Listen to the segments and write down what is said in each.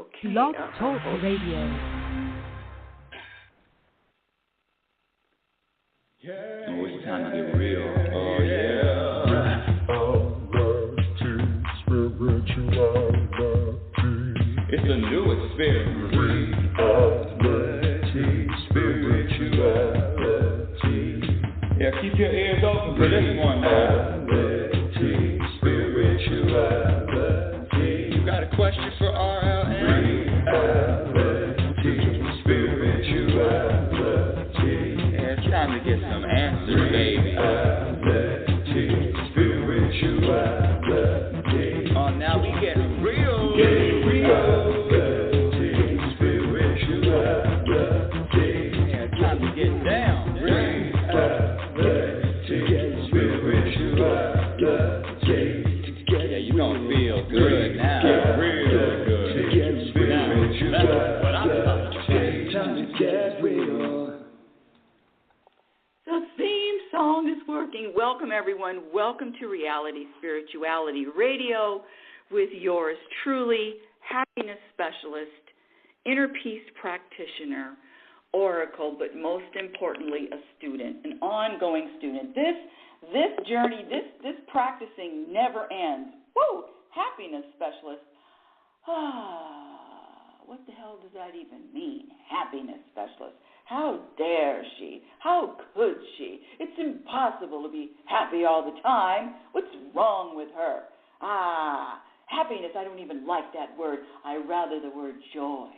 Okay. Blog Talk Radio. Oh, it's time to get real. Oh, yeah. It's a new experience. Spirituality. Yeah, keep your ears open for this one now. Spirituality. You got a question for RLN? Spirituality. Yeah, it's time to get some answers, baby. Spirituality. Oh, now we get real. Getting real. Spirituality. Yeah, it's time to get down. Yeah, you gonna feel good now. Real good. That's what I'm talking about. Time to get real. The theme song is working. Welcome, everyone. Welcome to Reality Spirituality Radio with yours truly, happiness specialist, inner peace practitioner, oracle, but most importantly, a student, an ongoing student. This journey, this practicing never ends. Woo! Happiness specialist. What the hell does that even mean? Happiness specialist. How dare she? How could she? It's impossible to be happy all the time. What's wrong with her? Happiness, I don't even like that word. I rather the word joy.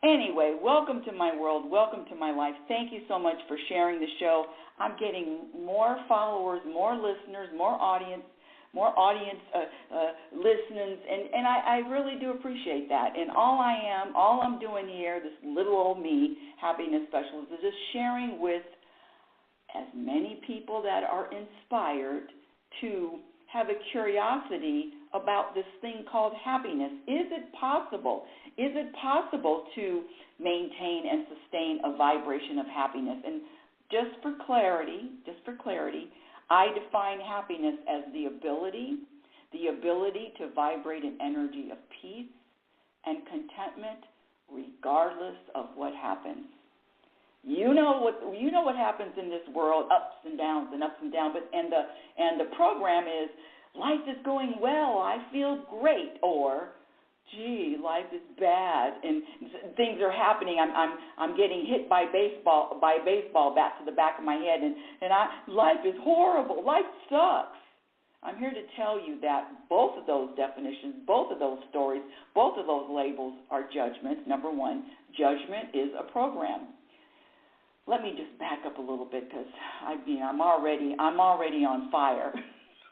Anyway, welcome to my world. Welcome to my life. Thank you so much for sharing the show. I'm getting more followers, more listeners, more audience listenings, and I really do appreciate that. And all I'm doing here, this little old me, happiness specialist, is just sharing with as many people that are inspired to have a curiosity about this thing called happiness. Is it possible? Is it possible to maintain and sustain a vibration of happiness? And just for clarity, I define happiness as the ability to vibrate an energy of peace and contentment regardless of what happens. You know what happens in this world, ups and downs, but the program is life is going well, I feel great, or gee, life is bad and things are happening. I'm getting hit by baseball bat to the back of my head, and life is horrible. Life sucks. I'm here to tell you that both of those definitions, both of those stories, both of those labels are judgments. Number one, judgment is a program. Let me just back up a little bit because I'm already on fire.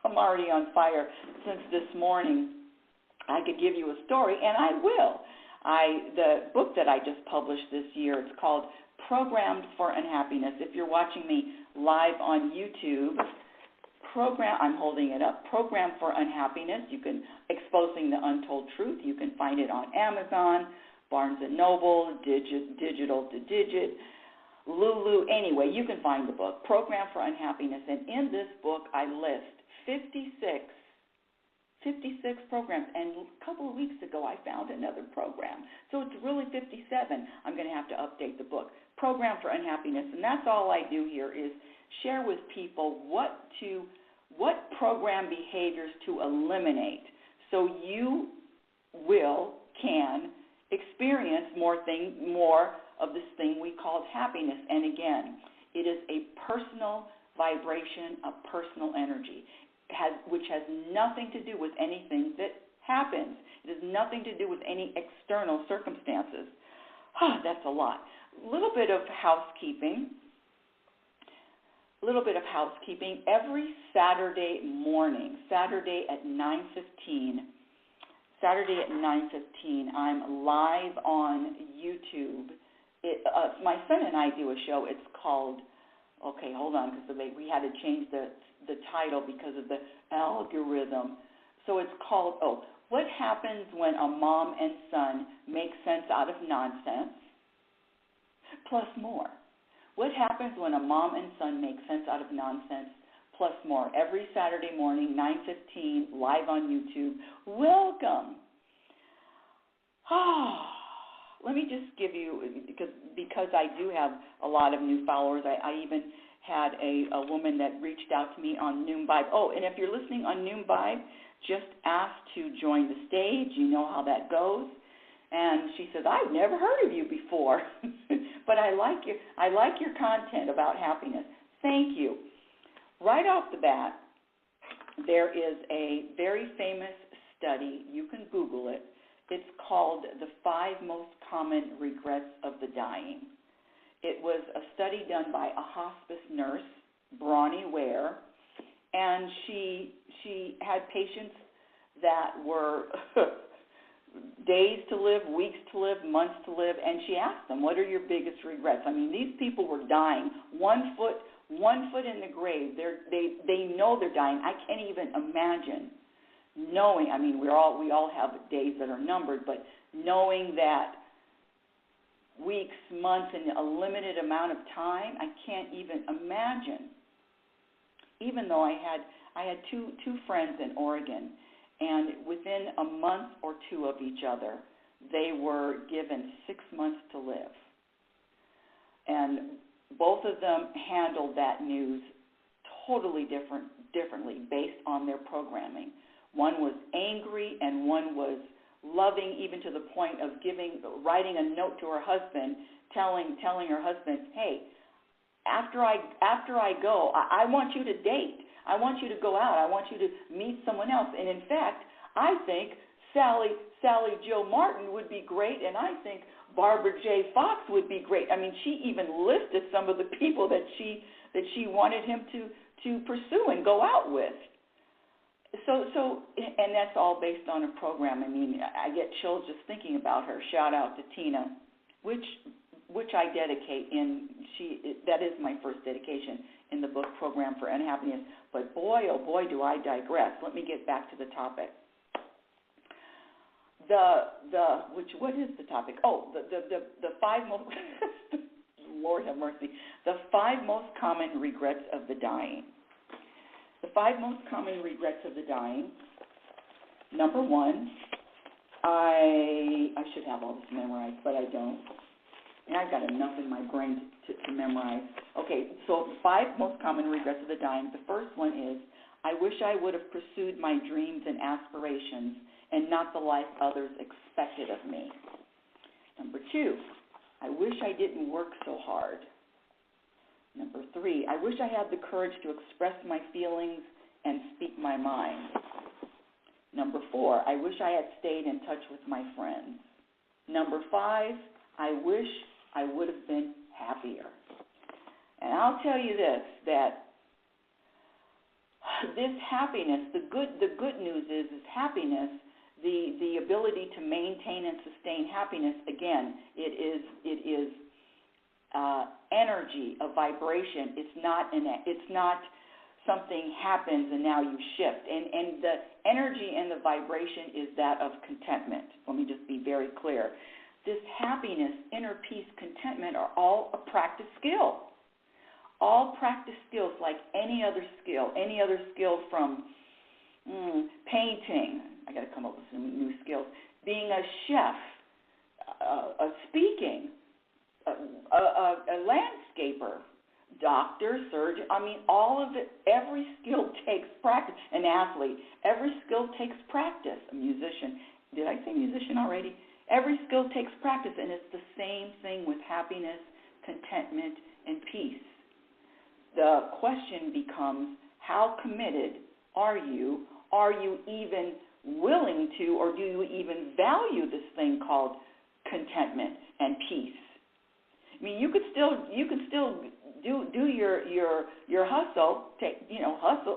I'm already on fire since this morning. I could give you a story, and I will. The book that I just published this year, it's called Programmed for Unhappiness. If you're watching me live on YouTube, I'm holding it up, Programmed for Unhappiness. You can, Exposing the Untold Truth. You can find it on Amazon, Barnes & Noble, Digital to Digit, Lulu. Anyway, you can find the book, Programmed for Unhappiness. And in this book, I list 56 programs, and a couple of weeks ago I found another program. So it's really 57. I'm going to have to update the book, Program for Unhappiness, and that's all I do here is share with people what program behaviors to eliminate so you can experience more of this thing we call happiness. And again, it is a personal vibration, a personal energy, which has nothing to do with anything that happens. It has nothing to do with any external circumstances. That's a lot. A little bit of housekeeping. Every Saturday morning, Saturday at 9:15, I'm live on YouTube. My son and I do a show. It's called, okay, hold on, because we had to change the title because of the algorithm. So it's called, What Happens When a Mom and Son Make Sense Out of Nonsense, plus more. What happens when a mom and son make sense out of nonsense, plus more. Every Saturday morning, 9:15, live on YouTube. Welcome. let me just give you, because I do have a lot of new followers. I even had a woman that reached out to me on Noon Vibe. Oh, and if you're listening on Noon Vibe, just ask to join the stage. You know how that goes. And she says, I've never heard of you before, but I like your content about happiness. Thank you. Right off the bat, there is a very famous study. You can Google it. It's called The 5 Most Common Regrets of the Dying. It was a study done by a hospice nurse, Bronnie Ware, and she had patients that were days to live, weeks to live, months to live, and she asked them, what are your biggest regrets? I mean, these people were dying, one foot in the grave. They know they're dying. I can't even imagine knowing. I mean, we all have days that are numbered, but knowing that weeks, months, and a limited amount of time, I can't even imagine. Even though I had two friends in Oregon, and within a month or two of each other, they were given 6 months to live. And both of them handled that news totally differently based on their programming. One was angry and one was loving, even to the point of writing a note to her husband, telling her husband, hey, after I go, I want you to date. I want you to go out. I want you to meet someone else. And in fact, I think Sally Jo Martin would be great, and I think Barbara J. Fox would be great. I mean, she even listed some of the people that she wanted him to pursue and go out with. So, and that's all based on a program. I mean, I get chills just thinking about her. Shout out to Tina, which I dedicate that is my first dedication in the book Program for Unhappiness. But boy, oh boy, do I digress. Let me get back to the topic. What is the topic? Oh, the 5 most Lord have mercy. The 5 most common regrets of the dying. The 5 most common regrets of the dying. Number 1, I should have all this memorized, but I don't. And I've got enough in my brain to memorize. Okay, so the 5 most common regrets of the dying. The first one is, I wish I would have pursued my dreams and aspirations and not the life others expected of me. Number 2, I wish I didn't work so hard. Number 3, I wish I had the courage to express my feelings and speak my mind. Number 4, I wish I had stayed in touch with my friends. Number 5, I wish I would have been happier. And I'll tell you this, that this happiness, the good news is happiness, the ability to maintain and sustain happiness, again, it is energy, a vibration. It's not something happens and now you shift. And the energy and the vibration is that of contentment. Let me just be very clear. This happiness, inner peace, contentment are all a practice skill. All practice skills like any other skill from painting. I got to come up with some new skills. Being a chef, speaking, a landscaper, doctor, surgeon. I mean, all of it, every skill takes practice. An athlete, every skill takes practice. A musician. Did I say musician already? Every skill takes practice, and it's the same thing with happiness, contentment, and peace. The question becomes, how committed are you? Are you even willing to, or do you even value this thing called contentment and peace? I mean, you could still do your hustle,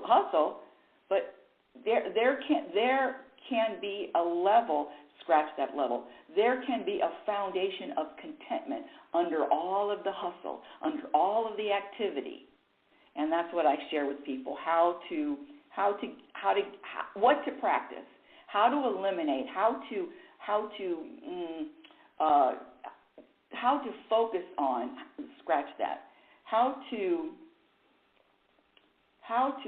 hustle, but there can be a level. Scratch that level. There can be a foundation of contentment under all of the hustle, under all of the activity, and that's what I share with people: what to practice, how to eliminate, how to focus on. Scratch that. How to.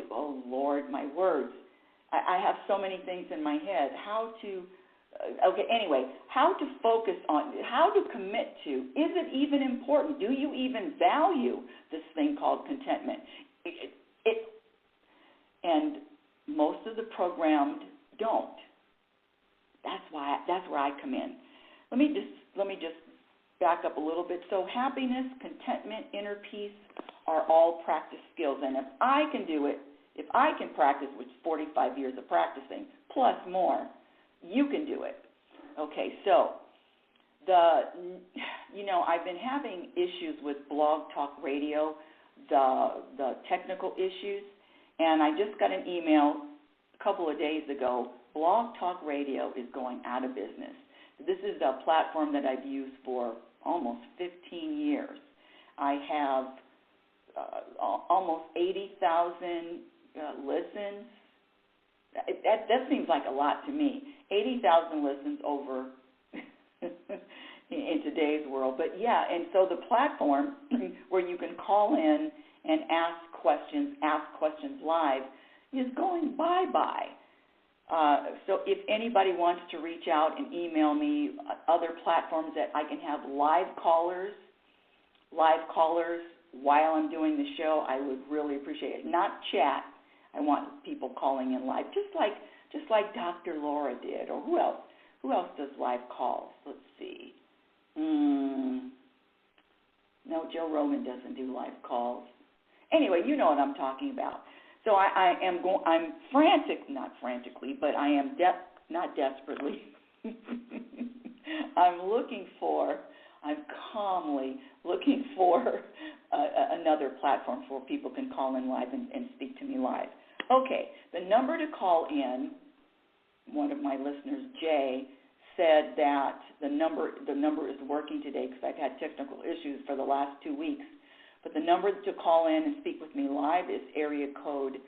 Oh Lord, my words. I have so many things in my head. How to Okay, anyway, how to focus on, how to commit to, is it even important? Do you even value this thing called contentment? And most of the programmed don't. That's where I come in. Let me just back up a little bit. So happiness, contentment, inner peace are all practice skills. And if I can do it, if I can practice, which is 45 years of practicing, plus more, you can do it. Okay, so I've been having issues with Blog Talk Radio, the technical issues, and I just got an email a couple of days ago. Blog Talk Radio is going out of business. This is a platform that I've used for almost 15 years. I have almost 80,000 listens. That seems like a lot to me. 80,000 listens over in today's world. But yeah, and so the platform where you can call in and ask questions live is going bye-bye. So if anybody wants to reach out and email me other platforms that I can have live callers while I'm doing the show, I would really appreciate it. Not chat. I want people calling in live, just like Dr. Laura did, or who else? Who else does live calls? Let's see. No, Joe Rogan doesn't do live calls. Anyway, you know what I'm talking about. So I'm not frantically, but I am not desperately. I'm calmly looking for another platform where people can call in live and speak to me live. Okay, the number to call in, one of my listeners, Jay, said that the number is working today because I've had technical issues for the last 2 weeks. But the number to call in and speak with me live is area code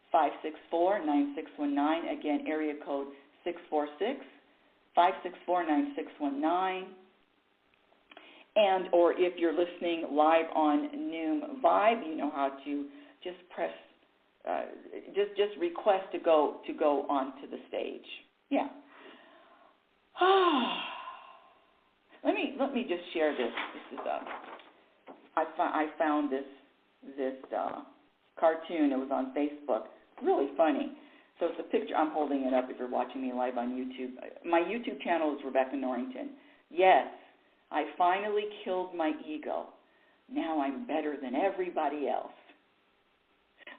646-564-9619. Again, area code 646-564-9619. And or if you're listening live on Noom Vibe, you know how to just press, just request to go onto the stage. Yeah. Let me just share this. This is I found this cartoon. It was on Facebook. Really funny. So it's a picture. I'm holding it up if you're watching me live on YouTube. My YouTube channel is Rebecca Norrington. Yes, I finally killed my ego. Now I'm better than everybody else.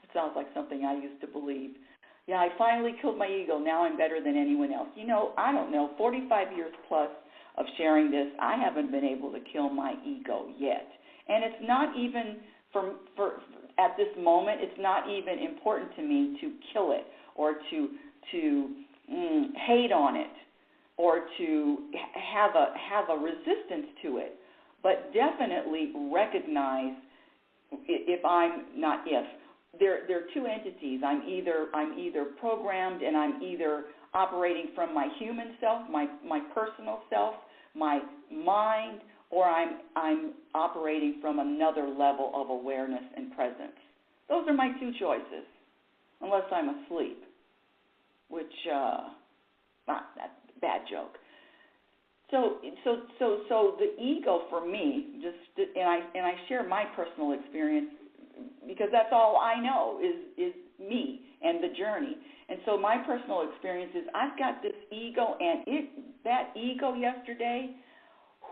It sounds like something I used to believe. Yeah, I finally killed my ego. Now I'm better than anyone else. You know, I don't know, 45 years plus of sharing this, I haven't been able to kill my ego yet. And it's not even, for at this moment, it's not even important to me to kill it or to hate on it or to have a resistance to it, but definitely recognize there are two entities. I'm either programmed and I'm either operating from my human self, my personal self, my mind, or I'm operating from another level of awareness and presence. Those are my two choices, unless I'm asleep, which that's a bad joke. So the ego for me, and I share my personal experience because that's all I know is me and the journey. And so my personal experience is I've got this ego, and that ego yesterday,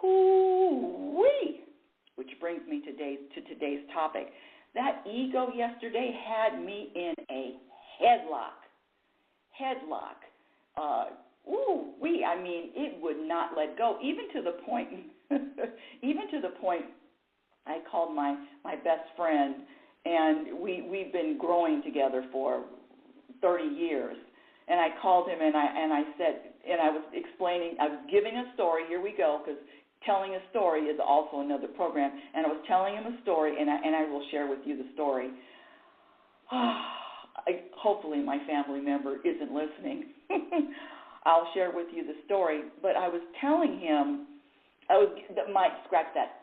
whoo-wee, which brings me to today's topic. That ego yesterday had me in a headlock. I mean, it would not let go, even to the point I called my best friend, and we've been growing together for 30 years. And I called him and I said, and I was explaining, I was giving a story. Here we go, because telling a story is also another program. And I was telling him a story, and I will share with you the story. Hopefully my family member isn't listening. I'll share with you the story. But I was telling him, scratch that.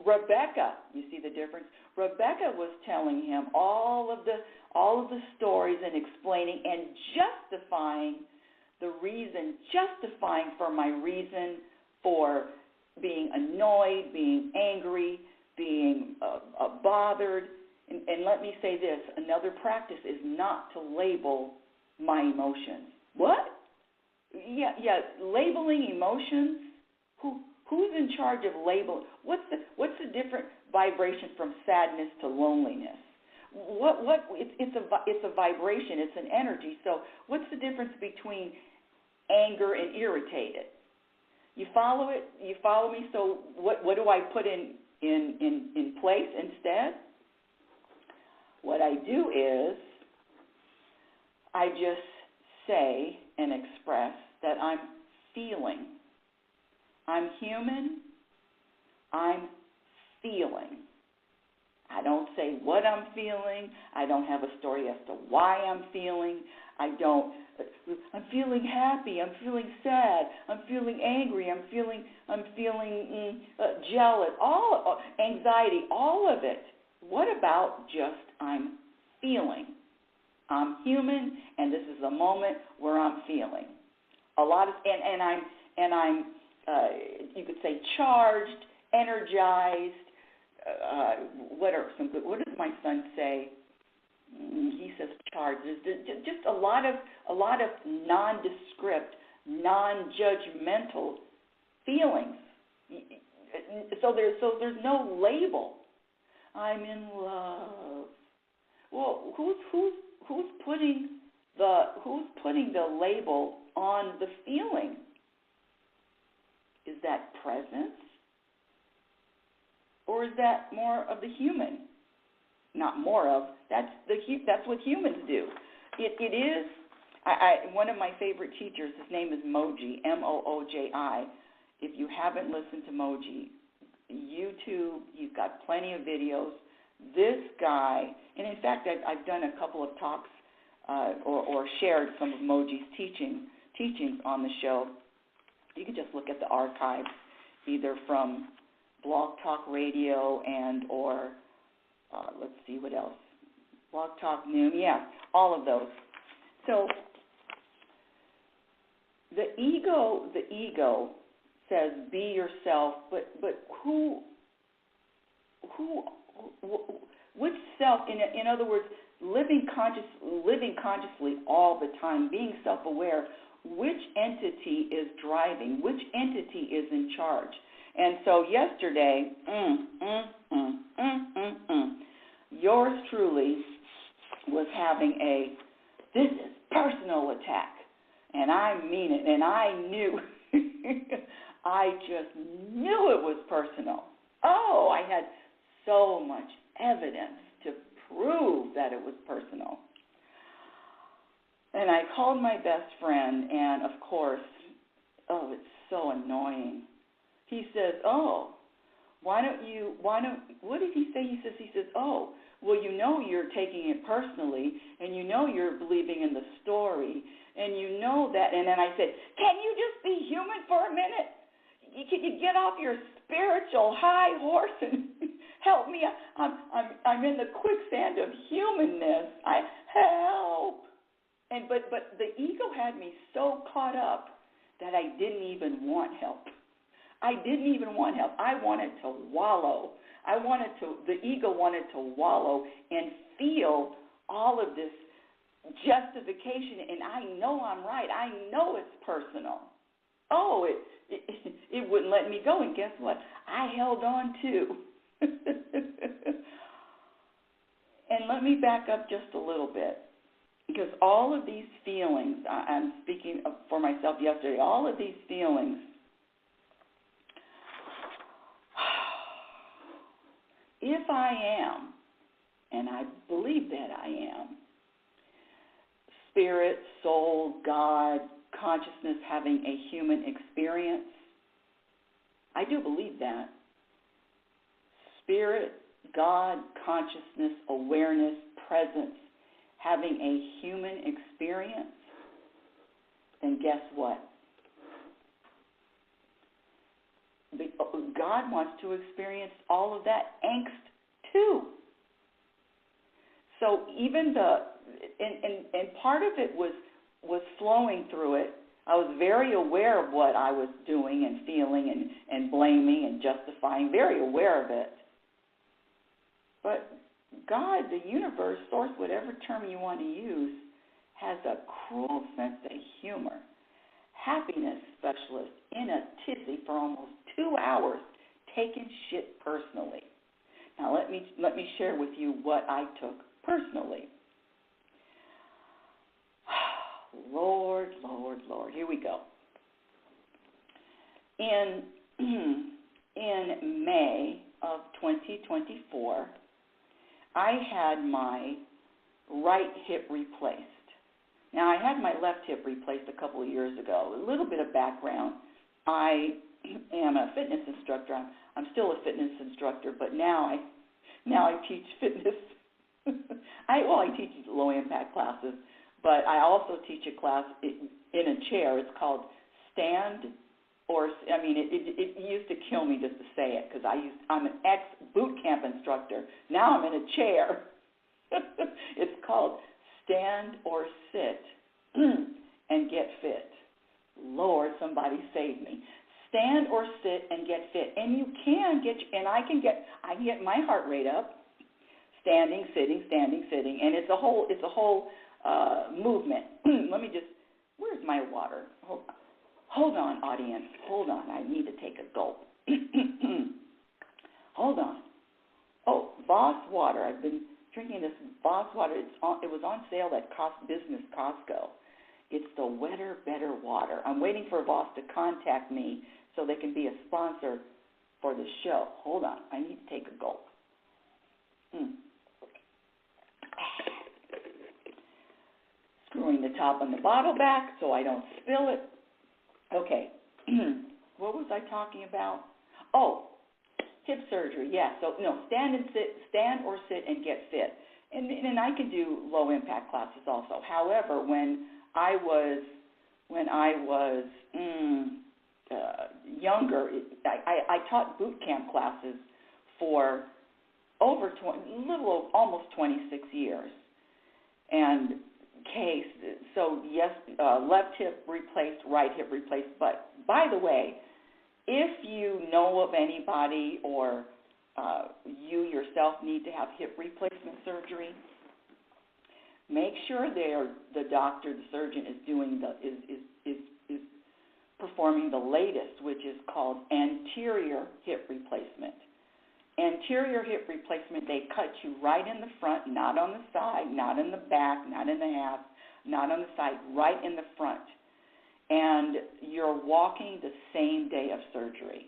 Rebecca, you see the difference? Rebecca was telling him all of the stories and explaining and justifying the reason, justifying for my reason for being annoyed, being angry, being bothered. And let me say this, another practice is not to label my emotions. What? Yeah, labeling emotions? Who's in charge of labeling? What's the different vibration from sadness to loneliness? It's a vibration, it's an energy. So what's the difference between anger and irritated? You follow it? You follow me? So what do I put in place instead? What I do is I just say and express that I'm feeling. I'm human. I'm feeling. I don't say what I'm feeling. I don't have a story as to why I'm feeling. I'm feeling happy. I'm feeling sad. I'm feeling angry. I'm feeling jealous. Anxiety. All of it. What about just I'm feeling? I'm human, and this is a moment where I'm feeling a lot of, and I'm you could say charged, energized. What does my son say? He says charged. There's just a lot of nondescript, non-judgmental feelings. So there's no label. I'm in love. Well, who's putting the label on the feeling? Is that presence? Or is that more of the human? Not more of. That's what humans do. It is. One of my favorite teachers. His name is Moji, Mooji. If you haven't listened to Moji, YouTube. He's got plenty of videos. This guy, and in fact, I've done a couple of talks or shared some of Moji's teachings on the show. You can just look at the archives, either from Blog Talk Radio or let's see what else, Blog Talk Noon, all of those. So the ego says be yourself, but which self? In other words, living consciously all the time, being self-aware. Which entity is driving? Which entity is in charge? And so yesterday, yours truly was having this is personal attack. And I mean it. And I knew, I just knew it was personal. Oh, I had so much evidence to prove that it was personal. And I called my best friend, and of course, it's so annoying. He says, what did he say? He says, well, you know you're taking it personally, and you know you're believing in the story, and you know that. And then I said, can you just be human for a minute? Can you get off your spiritual high horse and help me? I'm in the quicksand of humanness. Help. But the ego had me so caught up that I didn't even want help. I wanted to wallow. The ego wanted to wallow and feel all of this justification, and I know I'm right. I know it's personal. It wouldn't let me go, and guess what? I held on too. And let me back up just a little bit. Because all of these feelings, I'm speaking for myself yesterday, all of these feelings, if I am, and I believe that I am, spirit, soul, God, consciousness having a human experience, I do believe that. Spirit, God, consciousness, awareness, presence, having a human experience, then guess what? God wants to experience all of that angst too. So even and part of it was flowing through it I was very aware of what I was doing and feeling and blaming and justifying, very aware of it. But God, the universe, source, whatever term you want to use, has a cruel sense of humor. Happiness specialist in a tizzy for almost 2 hours, taking shit personally. Now let me share with you what I took personally. Lord, Lord, Lord. Here we go. In May of 2024, I had my right hip replaced. Now, I had my left hip replaced a couple of years ago. A little bit of background. I am a fitness instructor. I'm still a fitness instructor, but now I teach fitness. I teach low-impact classes, but I also teach a class in a chair. It's called stand or, it used to kill me just to say it because I'm an ex-boot camp instructor. Now I'm in a chair. It's called stand or sit and get fit. Lord, somebody save me. Stand or sit and get fit. And you can get, and I can get my heart rate up. Standing, sitting, and it's a whole movement. Let me just, where's my water? Hold on, audience. Hold on. I need to take a gulp. Hold on. Oh, Voss water. I've been drinking this Voss water. It was on sale at Business Costco. It's the wetter, better water. I'm waiting for Voss to contact me so they can be a sponsor for the show. Hold on. I need to take a gulp. Screwing the top on the bottle back so I don't spill it. Okay. What was I talking about? Oh, hip surgery. Yeah. So no, stand or sit and get fit. And I can do low impact classes also. However, when I was younger, I taught boot camp classes for almost 26 years. And so yes, left hip replaced, right hip replaced. But by the way, if you know of anybody or you yourself need to have hip replacement surgery, make sure the doctor, the surgeon is doing is performing the latest, which is called anterior hip replacement. Anterior hip replacement, they cut you right in the front, not on the side, not in the back, not in the half, not on the side, right in the front. And you're walking the same day of surgery.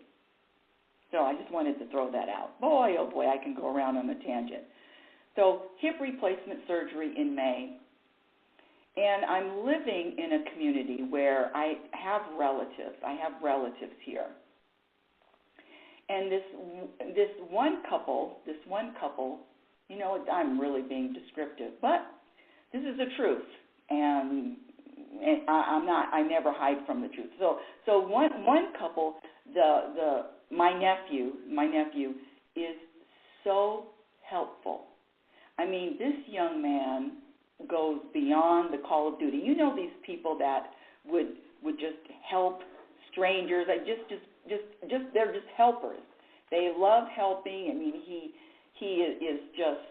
So I just wanted to throw that out. Boy, oh boy, I can go around on a tangent. So hip replacement surgery in May. And I'm living in a community where I have relatives. I have relatives here. And this one couple, you know, I'm really being descriptive, but this is the truth, and I never hide from the truth. So one couple, my nephew is so helpful. I mean, this young man goes beyond the call of duty. You know, these people that would just help strangers. They're just helpers. They love helping. I mean, he is just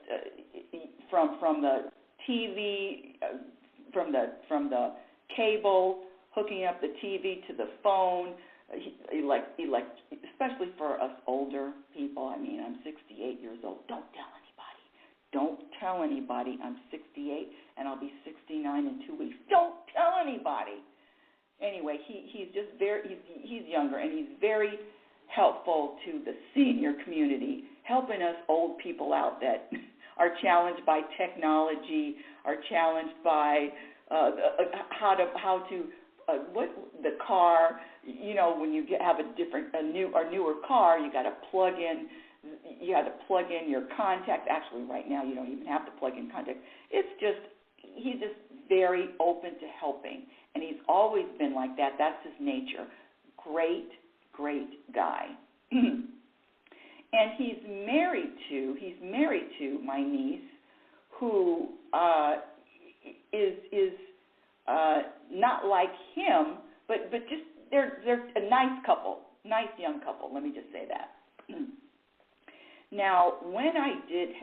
from the TV, from the cable, hooking up the TV to the phone. He especially for us older people. I mean, I'm 68 years old. Don't tell anybody I'm 68 and I'll be 69 in 2 weeks. Don't tell anybody. Anyway, he's younger, and he's very helpful to the senior community, helping us old people out that are challenged by technology, are challenged by the car. You know, when you have a newer car, you got to plug in your contact. Actually, right now you don't even have to plug in contact. He's just very open to helping. And he's always been like that. That's his nature. Great guy. And he's married to my niece, who is not like him, but just they're a nice couple, nice young couple. Let me just say that. Now, when I did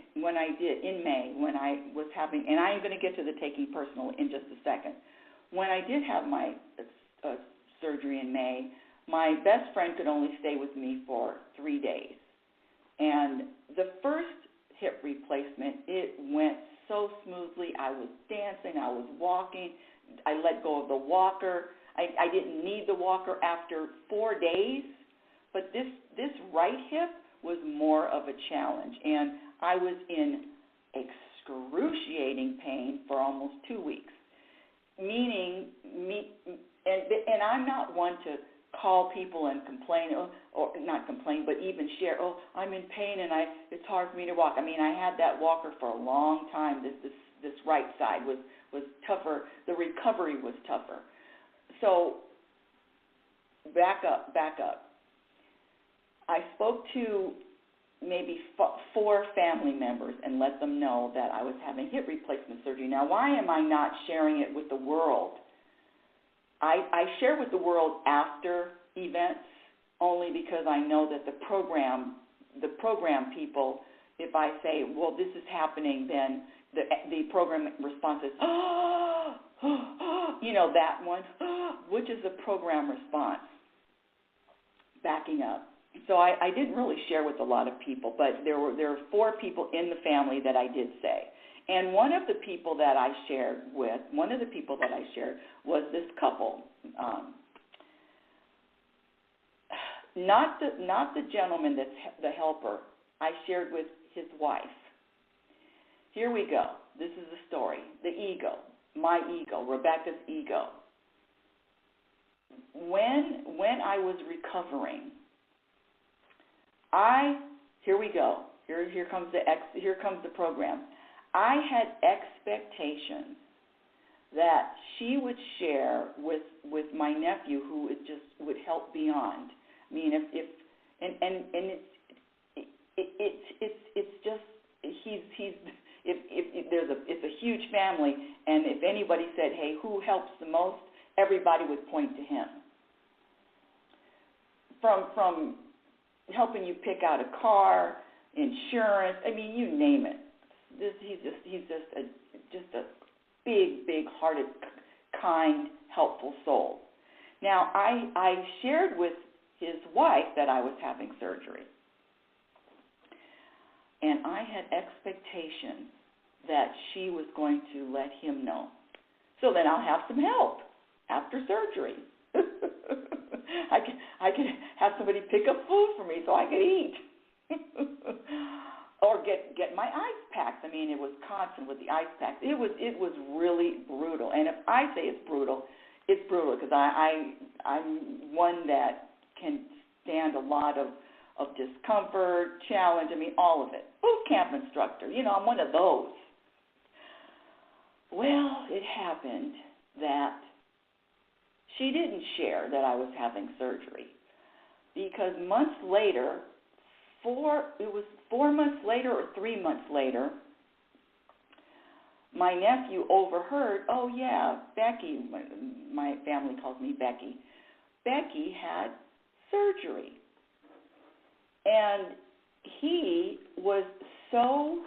in May, when I was having, and I am going to get to the taking personal in just a second. When I did have my surgery in May, my best friend could only stay with me for 3 days. And the first hip replacement, it went so smoothly. I was dancing, I was walking, I let go of the walker. I didn't need the walker after 4 days, but this right hip was more of a challenge, and I was in excruciating pain for almost 2 weeks. Meaning, and I'm not one to call people and complain, or not complain, but even share, I'm in pain and it's hard for me to walk. I mean, I had that walker for a long time. This right side was tougher. The recovery was tougher. So back up. I spoke to maybe 4 family members and let them know that I was having hip replacement surgery. Now, why am I not sharing it with the world? I share with the world after events only because I know that the program people, if I say, well, this is happening, then the program response is, that one, which is a program response. Backing up. So I didn't really share with a lot of people, but there were 4 people in the family that I did say. And one of the people that I shared was this couple. Not the gentleman that's the helper. I shared with his wife. Here we go. This is the story. The ego, my ego, Rebecca's ego. When I was recovering, here we go. Here comes the program. I had expectations that she would share with my nephew, who would help beyond. I mean, it's a huge family, and if anybody said, hey, who helps the most, everybody would point to him. From helping you pick out a car, insurance, I mean, you name it. He's just a big-hearted, kind, helpful soul. Now, I shared with his wife that I was having surgery, and I had expectations that she was going to let him know. So then I'll have some help after surgery. I could have somebody pick up food for me so I could eat. Or get my ice packs. I mean, it was constant with the ice packs. It was really brutal. And if I say it's brutal because I'm one that can stand a lot of discomfort, challenge, I mean, all of it. Boot camp instructor, I'm one of those. Well, it happened that she didn't share that I was having surgery because months later, 4 months later or 3 months later, my nephew overheard, oh yeah, Becky, my family calls me Becky. Becky had surgery. And he was so,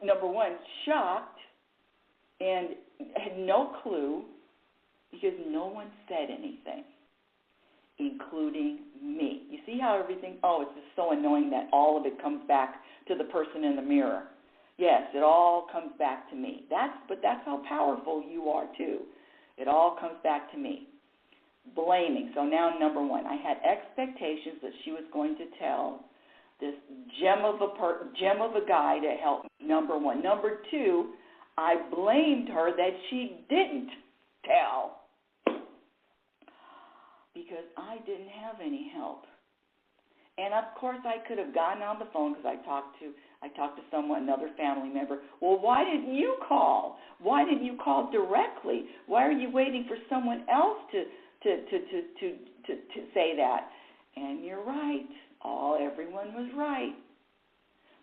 number one, shocked and had no clue because no one said anything, including me. You see how everything, it's just so annoying that all of it comes back to the person in the mirror. Yes, it all comes back to me. But that's how powerful you are too. It all comes back to me. Blaming. So now, number one, I had expectations that she was going to tell this gem of a guy to help me, number one. Number two, I blamed her that she didn't tell because I didn't have any help. And of course, I could have gotten on the phone because I talked to someone, another family member. Well, why didn't you call? Why didn't you call directly? Why are you waiting for someone else to say that? And you're right. Everyone was right.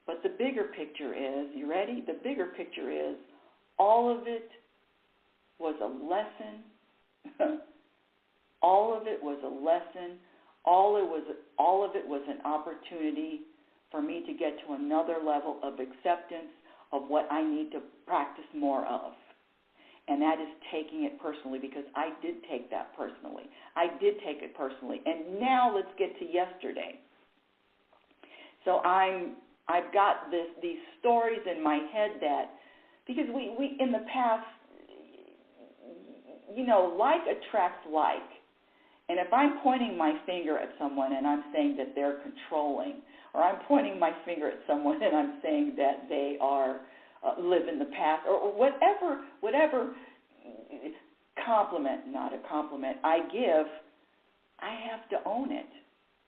But the bigger picture is, you ready? The bigger picture is all of it was a lesson. All of it was a lesson. All of it was an opportunity for me to get to another level of acceptance of what I need to practice more of. And that is taking it personally, because I did take that personally. I did take it personally. And now let's get to yesterday. So I've got these stories in my head that, because we in the past, like attracts like. And if I'm pointing my finger at someone and I'm saying that they're controlling, or I'm pointing my finger at someone and I'm saying that they are live in the past, or whatever compliment, not a compliment, I give, I have to own it.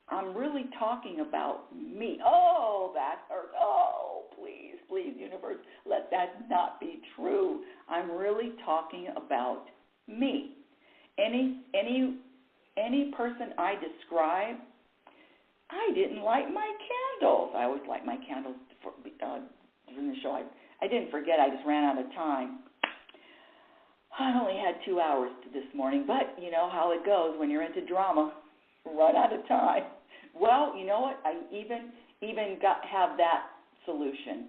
I'm really talking about me. Oh, that hurt. Oh, please, universe, let that not be true. I'm really talking about me. Any person I describe, I didn't light my candles. I always light my candles during the show. I didn't forget. I just ran out of time. I only had 2 hours this morning, but you know how it goes when you're into drama. Run out of time. Well, you know what? I even have that solution.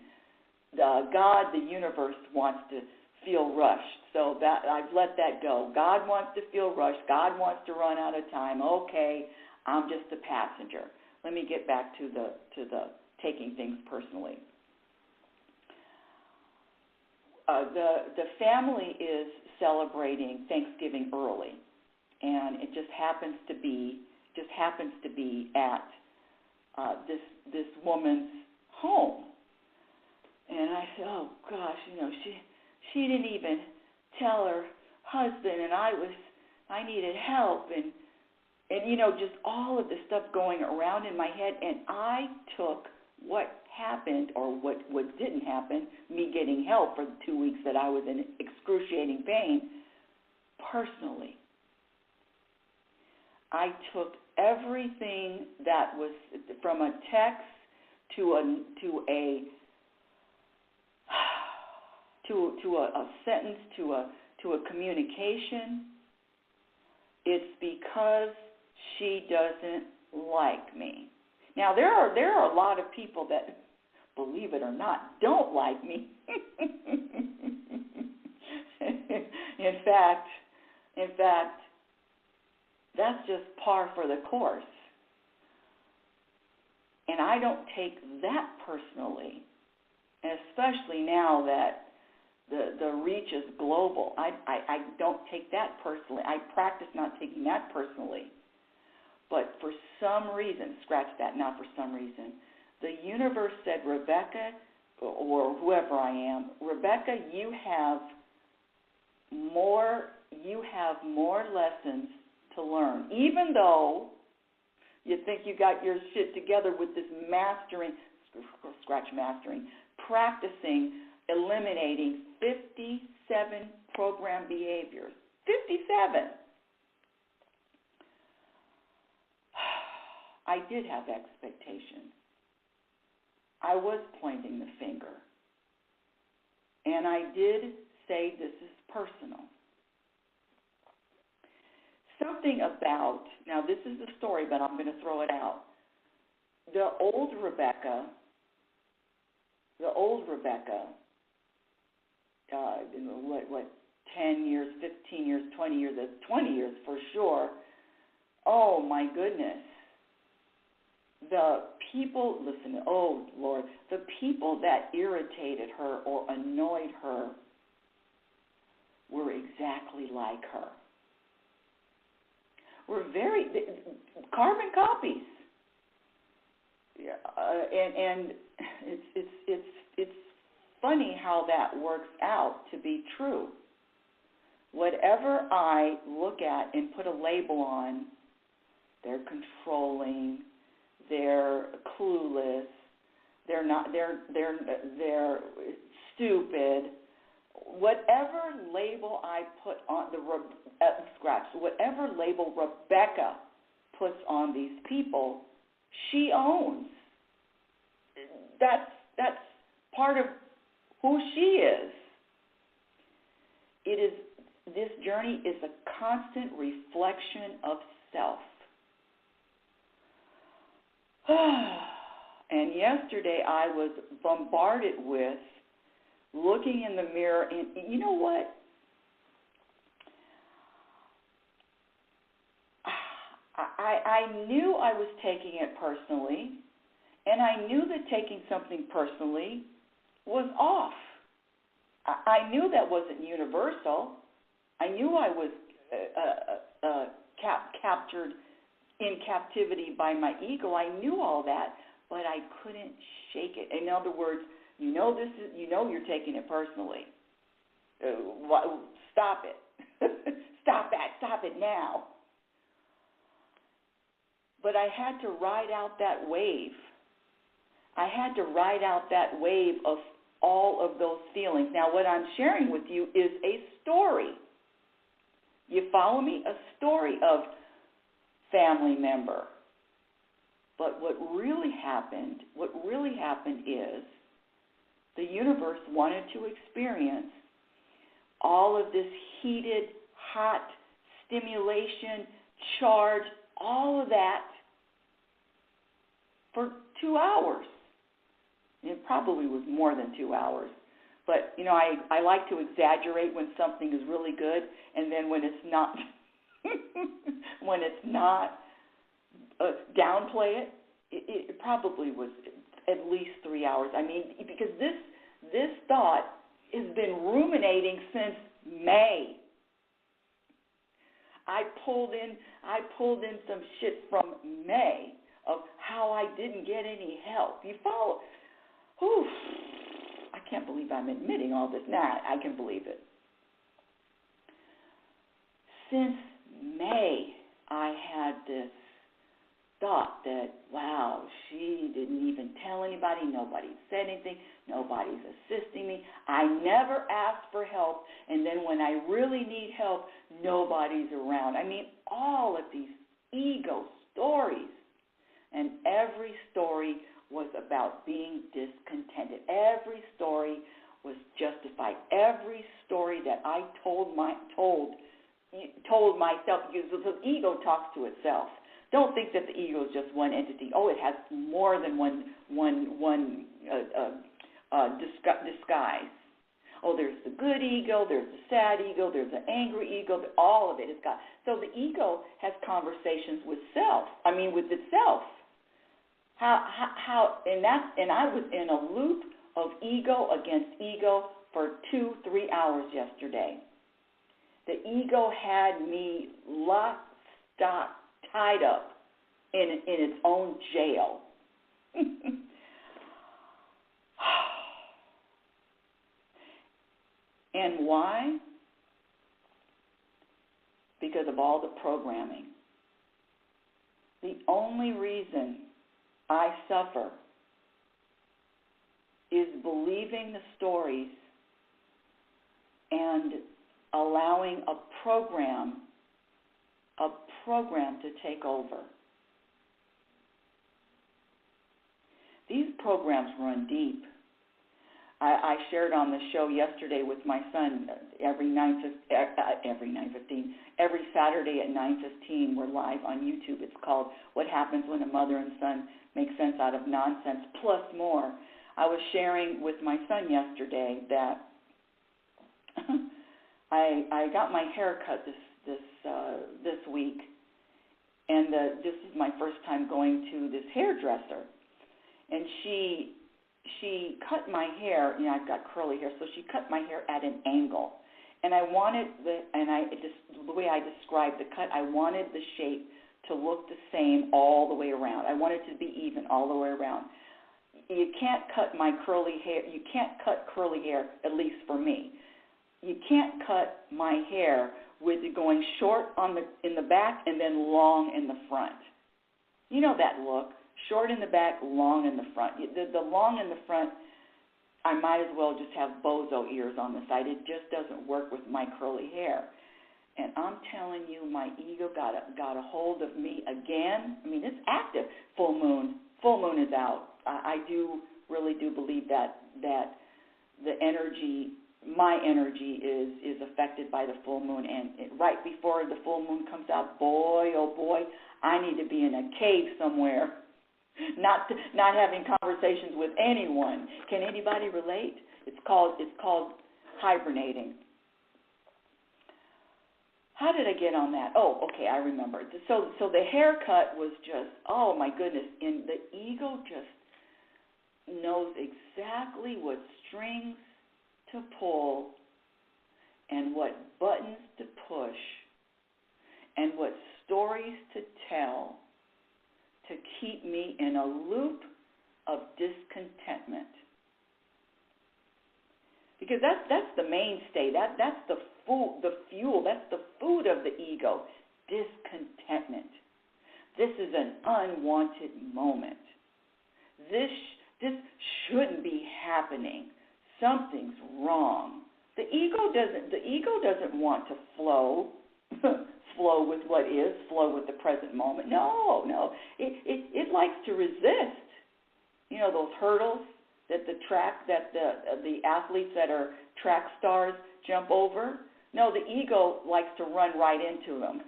God, the universe, wants to feel rushed. So that I've let that go. God wants to feel rushed. God wants to run out of time. Okay, I'm just a passenger. Let me get back to the taking things personally. The family is celebrating Thanksgiving early, and it just happens to be at this woman's home. And I said, oh gosh, she didn't even tell her husband, and I needed help, and just all of the stuff going around in my head, and I took what happened, or what didn't happen, me getting help for the 2 weeks that I was in excruciating pain, personally. I took everything that was from a text to a sentence, to a communication. It's because she doesn't like me. Now there are a lot of people that, believe it or not, don't like me. In fact, that's just par for the course. And I don't take that personally, especially now that the reach is global. I don't take that personally. I practice not taking that personally. But for some reason, scratch that, not for some reason, the universe said, Rebecca, or whoever I am, Rebecca, you have more lessons to learn. Even though you think you got your shit together with this mastering, practicing, eliminating 57 program behaviors. 57. I did have expectations. I was pointing the finger. And I did say this is personal. Something about, now this is the story, but I'm going to throw it out. The old Rebecca, 10 years, 15 years, 20 years, 20 years for sure. Oh my goodness. The people, listen, oh Lord, the people that irritated her or annoyed her were exactly like her. Were very carbon copies. Yeah, and it's funny how that works out to be true. Whatever I look at and put a label on, they're controlling, they're clueless, they're stupid. Whatever label I put on whatever label Rebecca puts on these people, she owns. That's part of who she is. It is this journey is a constant reflection of self. And yesterday I was bombarded with looking in the mirror, and you know what? I knew I was taking it personally, and I knew that taking something personally was off. I knew that wasn't universal. I knew I was captured in captivity by my ego. I knew all that, but I couldn't shake it. In other words, you're taking it personally. Stop it. Stop it now. But I had to ride out that wave. I had to ride out that wave of all of those feelings. Now, what I'm sharing with you is a story. You follow me? A story of family member. But what really happened is the universe wanted to experience all of this heated, hot stimulation, charge, all of that for 2 hours. It probably was more than 2 hours. But, I like to exaggerate when something is really good, and then when it's not, downplay it. It probably was at least 3 hours. I mean, because this thought has been ruminating since May. I pulled in some shit from May of how I didn't get any help. You follow? Whew. I can't believe I'm admitting all this. Nah, I can believe it. Since May, I had this thought that, wow, she didn't even tell anybody. Nobody said anything. Nobody's assisting me. I never asked for help. And then when I really need help, nobody's around. I mean, all of these ego stories. And every story was about being discontented. Every story was justified. Every story that I told myself, because the ego talks to itself. Don't think that the ego is just one entity. Oh, it has more than one disguise. Oh, there's the good ego, there's the sad ego, there's the angry ego. All of it is got. So the ego has conversations with itself. And I was in a loop of ego against ego for 2-3 hours yesterday. The ego had me locked, stock, tied up in its own jail. And why? Because of all the programming. The only reason I suffer is believing the stories and allowing a program to take over. These programs run deep. I shared on the show yesterday with my son every Saturday at 9:15 we're live on YouTube. It's called What Happens When a Mother and Son Make Sense Out of Nonsense, plus more. I was sharing with my son yesterday that I got my hair cut this week, and this is my first time going to this hairdresser, and she cut my hair. I've got curly hair, so she cut my hair at an angle, and I wanted the way I described the cut, I wanted the shape to look the same all the way around. I wanted it to be even all the way around. You can't cut my curly hair. You can't cut curly hair, at least for me. You can't cut my hair with it going short in the back and then long in the front. You know that look. Short in the back, long in the front. The long in the front, I might as well just have bozo ears on the side. It just doesn't work with my curly hair. And I'm telling you, my ego got a hold of me again. I mean, it's active. Full moon is out. I really do believe that the energy my energy is affected by the full moon, and right before the full moon comes out, boy, oh boy, I need to be in a cave somewhere, not having conversations with anyone. Can anybody relate? It's called hibernating. How did I get on that? Oh, okay, I remember. So the haircut was just, oh my goodness, and the ego just knows exactly what strings to pull and what buttons to push and what stories to tell to keep me in a loop of discontentment. Because that's the mainstay. That's the fuel. That's the food of the ego. Discontentment. This is an unwanted moment. This shouldn't be happening. Something's wrong. The ego doesn't want to flow with what is, flow with the present moment. No. It likes to resist. You know those hurdles that the athletes that are track stars jump over? No, the ego likes to run right into them.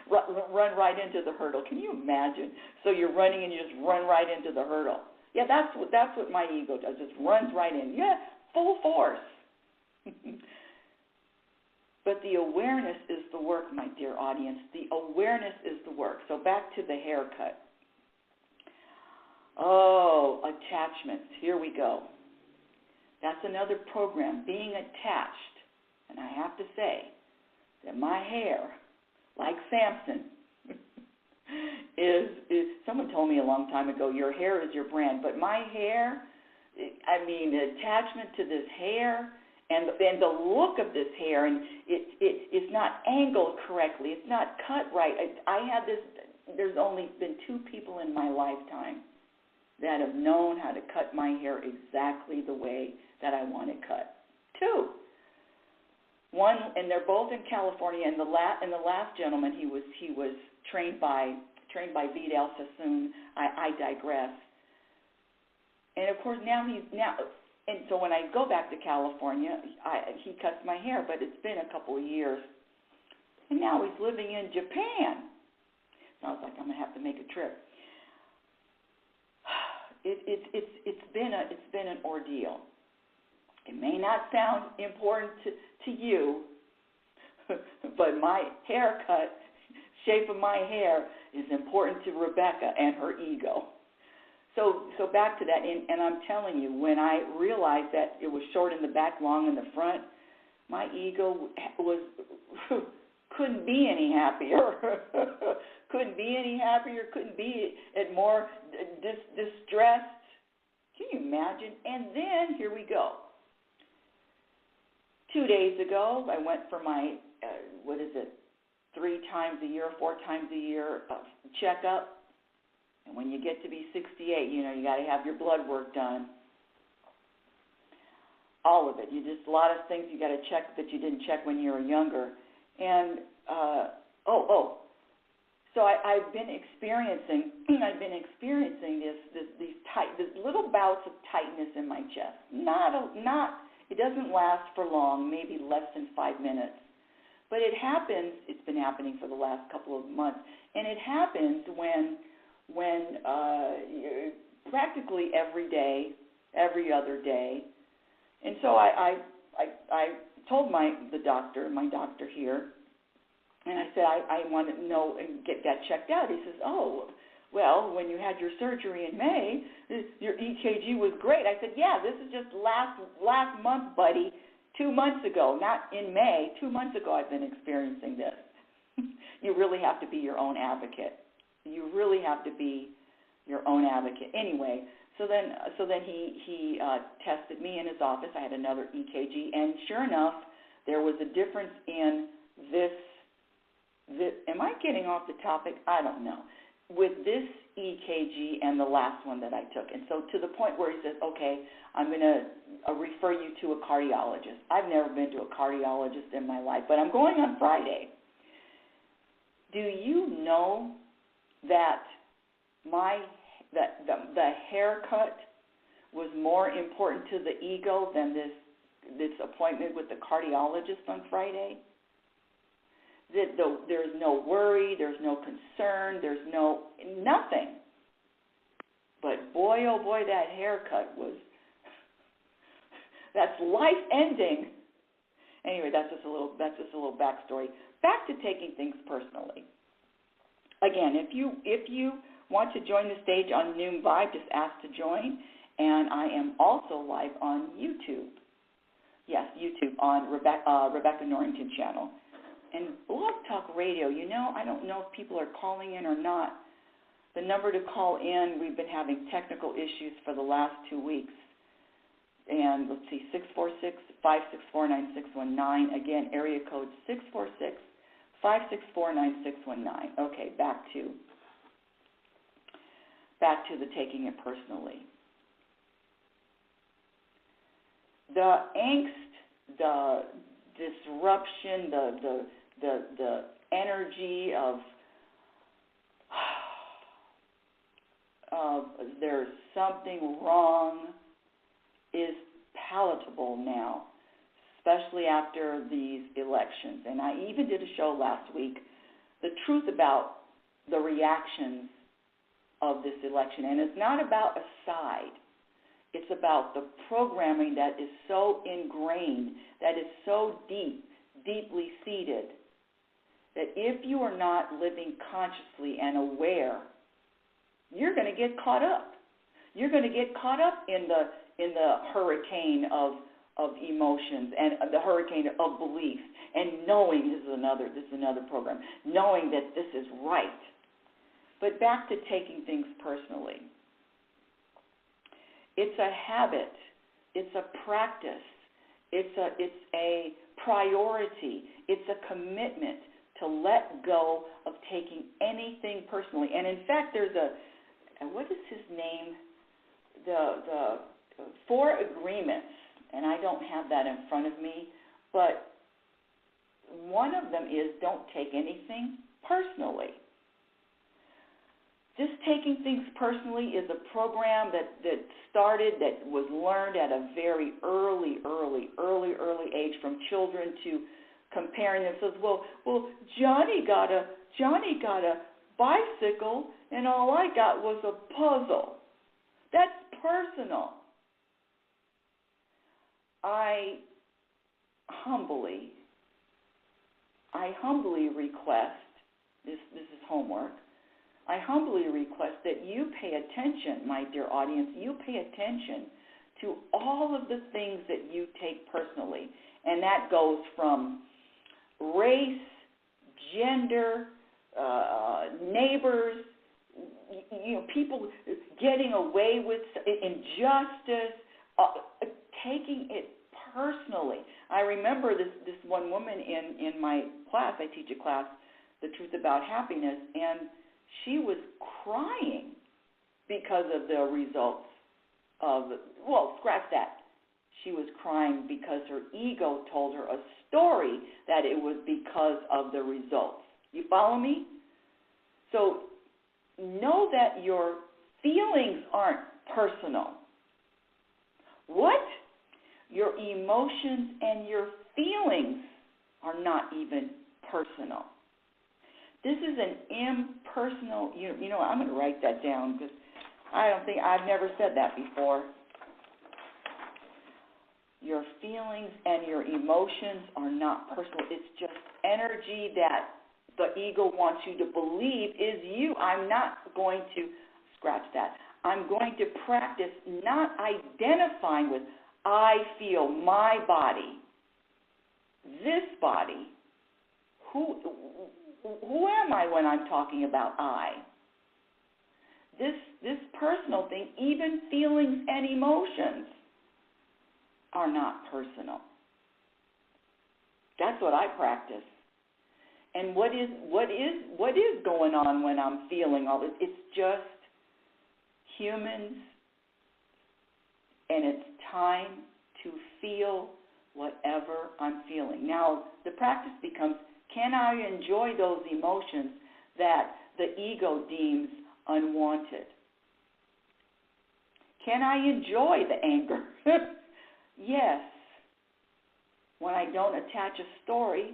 Run right into the hurdle. Can you imagine? So you're running and you just run right into the hurdle. Yeah, that's what my ego does. Just runs right in. Yeah, full force. But the awareness is the work, my dear audience. The awareness is the work. So back to the haircut. Oh, attachments. Here we go. That's another program, being attached. And I have to say that my hair, like Samson, is someone told me a long time ago, your hair is your brand. But my hair, I mean, the attachment to this hair and the look of this hair, and it's not angled correctly. It's not cut right. I had this, there's only been 2 people in my lifetime that have known how to cut my hair exactly the way that I want it cut. 2. One, and they're both in California. And the last gentleman, he was trained by Vidal Sassoon. I digress. And of course and so when I go back to California, he cuts my hair, but it's been a couple of years. And now he's living in Japan. So I was like, I'm gonna have to make a trip. It's been an ordeal. It may not sound important to you, but my haircut, shape of my hair, is important to Rebecca and her ego. So back to that, and I'm telling you, when I realized that it was short in the back, long in the front, my ego couldn't be any happier. Couldn't be at more distressed. Can you imagine? And then, here we go. 2 days ago, I went for my, 3 times a year, 4 times a year checkup. And when you get to be 68, you got to have your blood work done. All of it. A lot of things you got to check that you didn't check when you were younger. And, so I've been experiencing these little bouts of tightness in my chest. It doesn't last for long, maybe less than 5 minutes. But it happens, it's been happening for the last couple of months, and it happens when practically every day, every other day. And so I told my doctor here, and I said, I want to know and get that checked out. He says, oh, well, when you had your surgery in May, your EKG was great. I said, yeah, this is just last month, buddy, 2 months ago, not in May. 2 months ago I've been experiencing this. You really have to be your own advocate. You really have to be your own advocate. Anyway, so then he tested me in his office. I had another EKG, and sure enough, there was a difference in this. Am I getting off the topic? I don't know. With this EKG and the last one that I took. And so to the point where he says, okay, I'm going to refer you to a cardiologist. I've never been to a cardiologist in my life, but I'm going on Friday. Do you know that the haircut was more important to the ego than this this appointment with the cardiologist on Friday. There's no worry, there's no concern, there's nothing. But boy, oh boy, that haircut that's life-ending. Anyway, that's just a little backstory. Back to taking things personally. Again, if you want to join the stage on Noon Vibe, just ask to join. And I am also live on YouTube. Yes, YouTube on Rebecca Norrington channel. And Blog Talk Radio, I don't know if people are calling in or not. The number to call in, we've been having technical issues for the last 2 weeks. And let's see, 646-564-9619. Again, area code 646-564-9619. Okay, back to the taking it personally. The angst, the disruption, the energy of there's something wrong is palatable now, especially after these elections. And I even did a show last week, the truth about the reactions of this election. And it's not about a side. It's about the programming that is so ingrained, that is so deeply seated, that if you are not living consciously and aware, you're going to get caught up. You're going to get caught up in the hurricane of emotions and the hurricane of beliefs, and knowing this is another program, knowing that this is right. But back to taking things personally. It's a habit. It's a practice. It's a priority. It's a commitment to let go of taking anything personally. And in fact, there's what is his name? The 4 agreements, and I don't have that in front of me, but one of them is don't take anything personally. This taking things personally is a program that started, that was learned at a very early age from children to comparing themselves. Well, Johnny got a bicycle, and all I got was a puzzle. That's personal. I humbly request, this is homework, I humbly request that you pay attention, my dear audience, you pay attention to all of the things that you take personally. And that goes from race, gender, neighbors, people getting away with injustice, taking it personally. I remember this one woman in my class, I teach a class, The Truth About Happiness, and she was crying because of the results scratch that. She was crying because her ego told her a story that it was because of the results. You follow me? So know that your feelings aren't personal. What? Your emotions and your feelings are not even personal. This is an impersonal, I'm going to write that down because I've never said that before. Your feelings and your emotions are not personal. It's just energy that the ego wants you to believe is you. I'm not going to scratch that. I'm going to practice not identifying with I feel my body, this body. Who am I when I'm talking about I? This personal thing, even feelings and emotions, are not personal. That's what I practice. And what is going on when I'm feeling all this? It's just humans, and it's time to feel whatever I'm feeling. Now, the practice becomes, can I enjoy those emotions that the ego deems unwanted? Can I enjoy the anger? Yes. when I don't attach a story,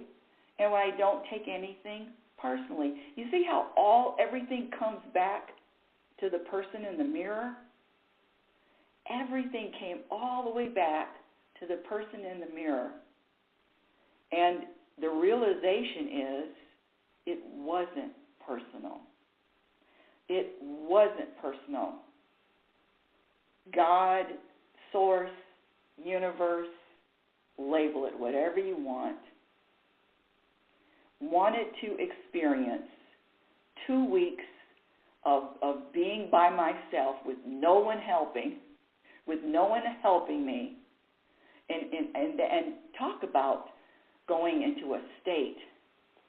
and when I don't take anything personally. You see how everything comes back to the person in the mirror? Everything came all the way back to the person in the mirror. And the realization is it wasn't personal. It wasn't personal. God, source, universe, label it whatever you want, wanted to experience 2 weeks of being by myself with no one helping me, and talk about going into a state.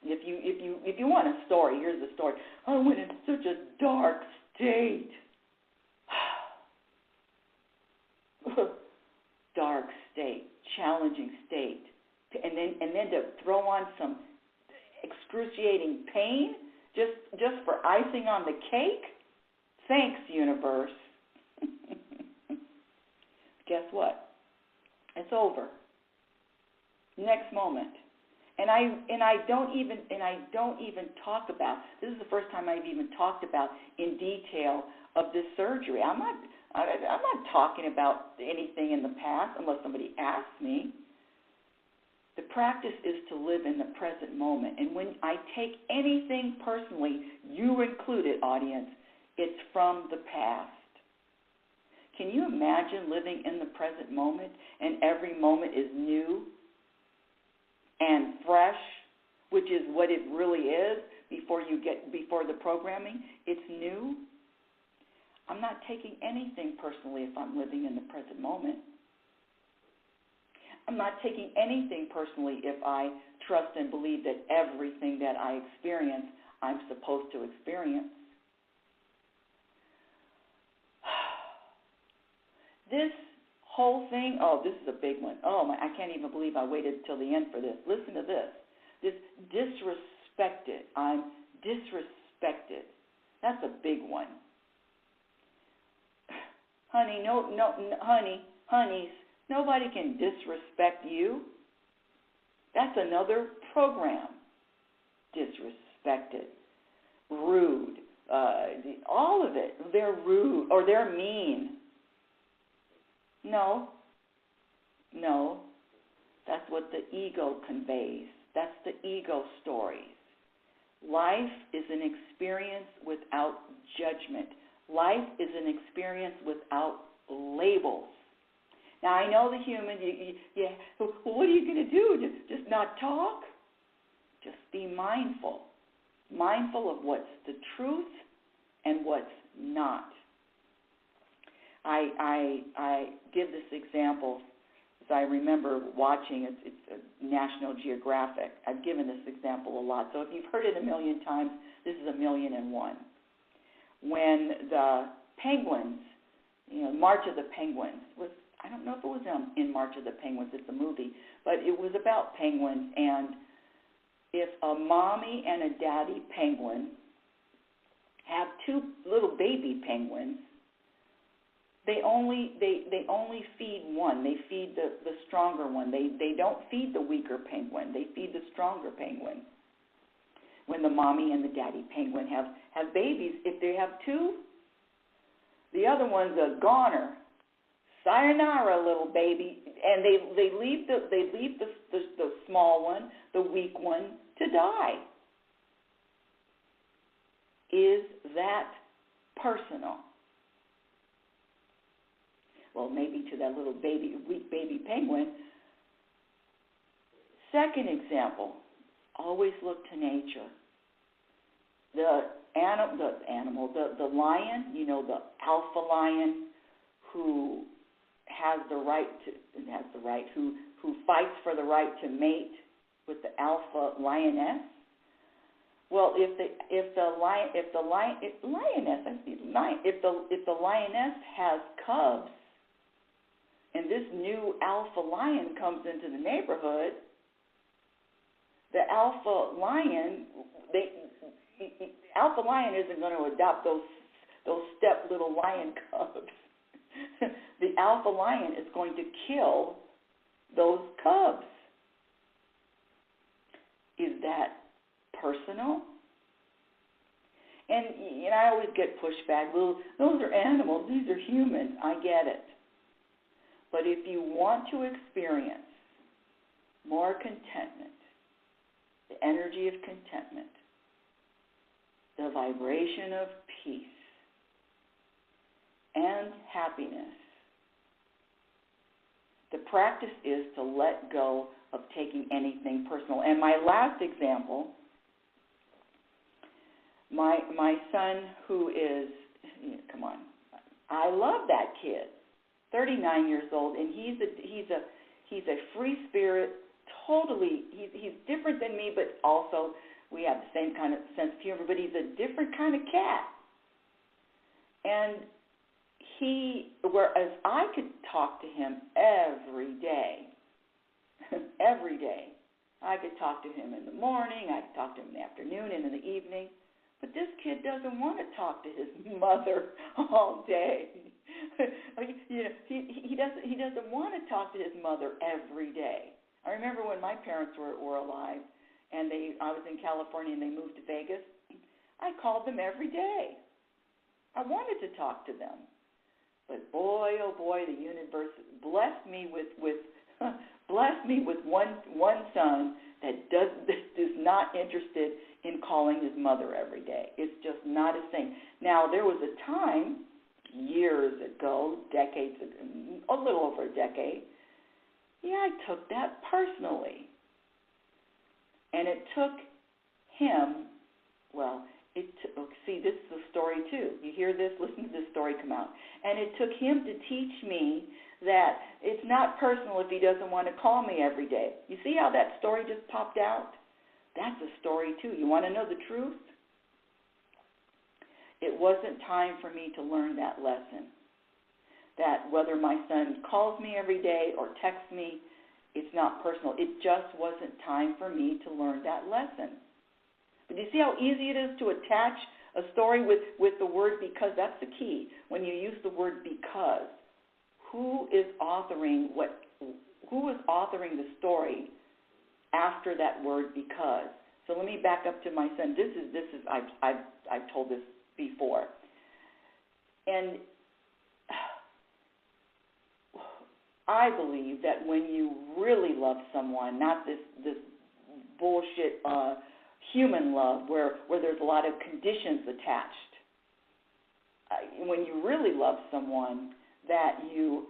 If you want a story, here's the story. I went into such a dark state. Dark state, challenging state, and then to throw on some excruciating pain just for icing on the cake. Thanks, universe. Guess what? It's over. Next moment. And I don't even talk about. This is the first time I've even talked about in detail of this surgery. I'm not talking about anything in the past unless somebody asks me. The practice is to live in the present moment. And when I take anything personally, you included, audience, it's from the past. Can you imagine living in the present moment and every moment is new and fresh, which is what it really is before the programming? It's new. I'm not taking anything personally if I'm living in the present moment. I'm not taking anything personally if I trust and believe that everything that I experience, I'm supposed to experience. This whole thing, this is a big one. I can't even believe I waited till the end for this. Listen to this. This disrespected. I'm disrespected. That's a big one. Honey, honeys, nobody can disrespect you. That's another program. Disrespected, rude, all of it. They're rude or they're mean. No, that's what the ego conveys. That's the ego stories. Life is an experience without judgment. Life is an experience without labels. Now, I know the human, what are you going to do? Just not talk? Just be mindful. Mindful of what's the truth and what's not. I give this example as I remember watching, it's National Geographic. I've given this example a lot. So if you've heard it a million times, this is 1,000,001. When the penguins, March of the Penguins, I don't know if it was in March of the Penguins, it's a movie, but it was about penguins, and if a mommy and a daddy penguin have 2 little baby penguins, they only feed one. They feed the stronger one. They don't feed the weaker penguin. They feed the stronger penguin. When the mommy and the daddy penguin have babies, if they have 2, the other one's a goner. Sayonara, little baby, and they leave the small one, the weak one, to die. Is that personal? Well, maybe to that little weak baby penguin. Second example, always look to nature. The lion, the alpha lion who who fights for the right to mate with the alpha lioness. Well, if the lioness has cubs, and this new alpha lion comes into the neighborhood, the alpha lion isn't going to adopt those step little lion cubs. The alpha lion is going to kill those cubs is that personal? And I always get pushback. Well, those are animals. These are humans. I get it. But if you want to experience more contentment, the energy of contentment, the vibration of peace and happiness, the practice is to let go of taking anything personal. And my last example, my son who is, come on, I love that kid, 39 years old, and he's a free spirit, totally, he's different than me, but also we have the same kind of sense of humor, but he's a different kind of cat. And whereas I could talk to him every day, I could talk to him in the morning, I could talk to him in the afternoon and in the evening, but this kid doesn't want to talk to his mother all day. He doesn't want to talk to his mother every day. I remember when my parents were alive, and I was in California and they moved to Vegas. I called them every day. I wanted to talk to them, but boy, oh boy, the universe blessed me with one son that is not interested in calling his mother every day. It's just not his thing. Now, there was a time, years ago, decades ago, a little over a decade, I took that personally. And it took him, see, this is a story too. You hear this? Listen to this story come out. And it took him to teach me that it's not personal if he doesn't want to call me every day. You see how that story just popped out? That's a story too. You want to know the truth? It wasn't time for me to learn that lesson. That whether my son calls me every day or texts me, it's not personal. It just wasn't time for me to learn that lesson. But you see how easy it is to attach a story with the word because? That's the key. When you use the word because, who is authoring the story after that word because? So let me back up to my son. This is I've told this before. And I believe that when you really love someone, not this bullshit human love where there's a lot of conditions attached, when you really love someone, that you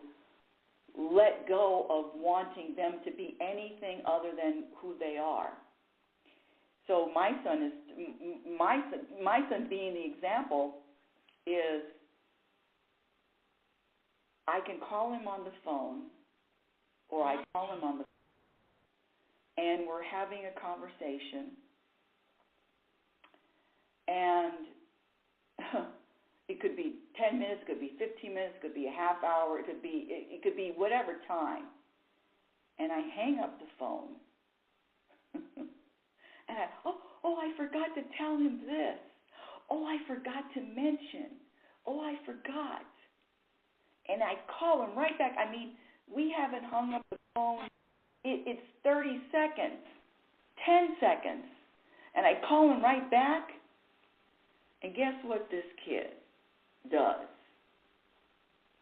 let go of wanting them to be anything other than who they are. So my son being the example is, I can call him on the phone, or I call him on the phone, and we're having a conversation, and it could be 10 minutes, it could be 15 minutes, it could be a half hour, it could be whatever time, and I hang up the phone, and I forgot to tell him this, I forgot to mention, I forgot. And I call him right back. I mean, we haven't hung up the phone. It's 30 seconds, 10 seconds. And I call him right back. And guess what this kid does?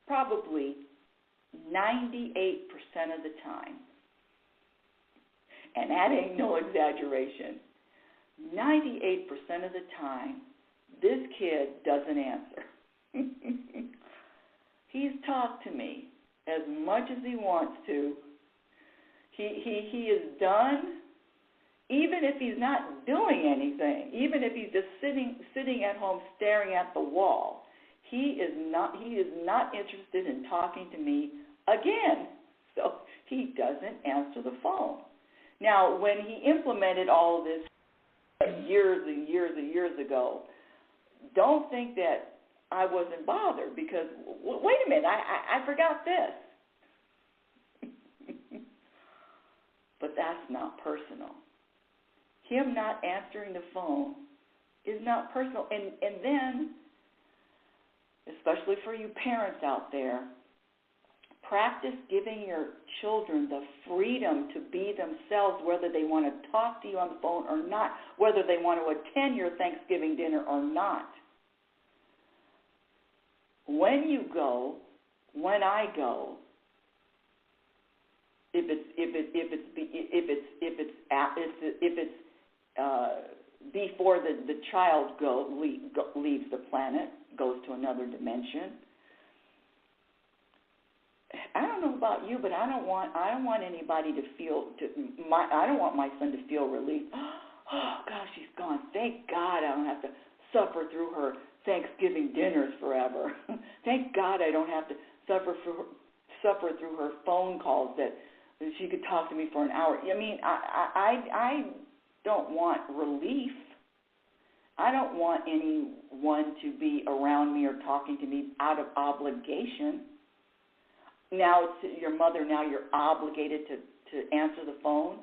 Probably 98% of the time. And that ain't no exaggeration. 98% of the time, this kid doesn't answer. He's talked to me as much as he wants to. He is done, even if he's not doing anything, even if he's just sitting at home staring at the wall. He is not interested in talking to me again. So he doesn't answer the phone. Now, when he implemented all of this years and years and years ago, don't think that I wasn't bothered because, wait a minute, I forgot this. But that's not personal. Him not answering the phone is not personal. And then, especially for you parents out there, Practice giving your children the freedom to be themselves, whether they want to talk to you on the phone or not, whether they want to attend your Thanksgiving dinner or not. When you go, when I go, if it's before the child leaves the planet, goes to another dimension. I don't know about you, but I don't want anybody to feel. I don't want my son to feel relief. Oh gosh, she's gone. Thank God I don't have to suffer through her Thanksgiving dinners forever. Thank God I don't have to suffer through her phone calls that she could talk to me for an hour. I mean, I don't want relief. I don't want anyone to be around me or talking to me out of obligation. Now it's your mother, now you're obligated to answer the phone.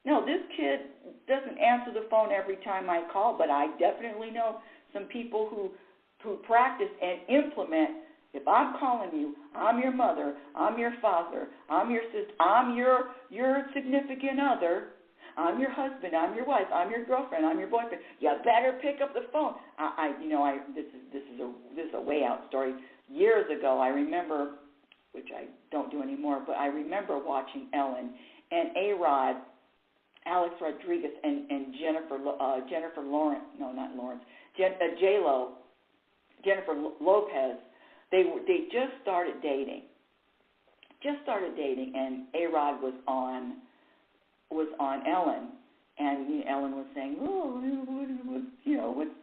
No, this kid doesn't answer the phone every time I call, but I definitely know some people who practice and implement. If I'm calling you, I'm your mother, I'm your father, I'm your sister, I'm your significant other, I'm your husband, I'm your wife, I'm your girlfriend, I'm your boyfriend. You better pick up the phone. This is a way out story. Years ago, I remember, which I don't do anymore, but I remember watching Ellen and A-Rod, Alex Rodriguez, and Jennifer Lawrence, no, not Lawrence, J-Lo, Jennifer Lopez. They just started dating. And A-Rod was on Ellen, and Ellen was saying, "Oh,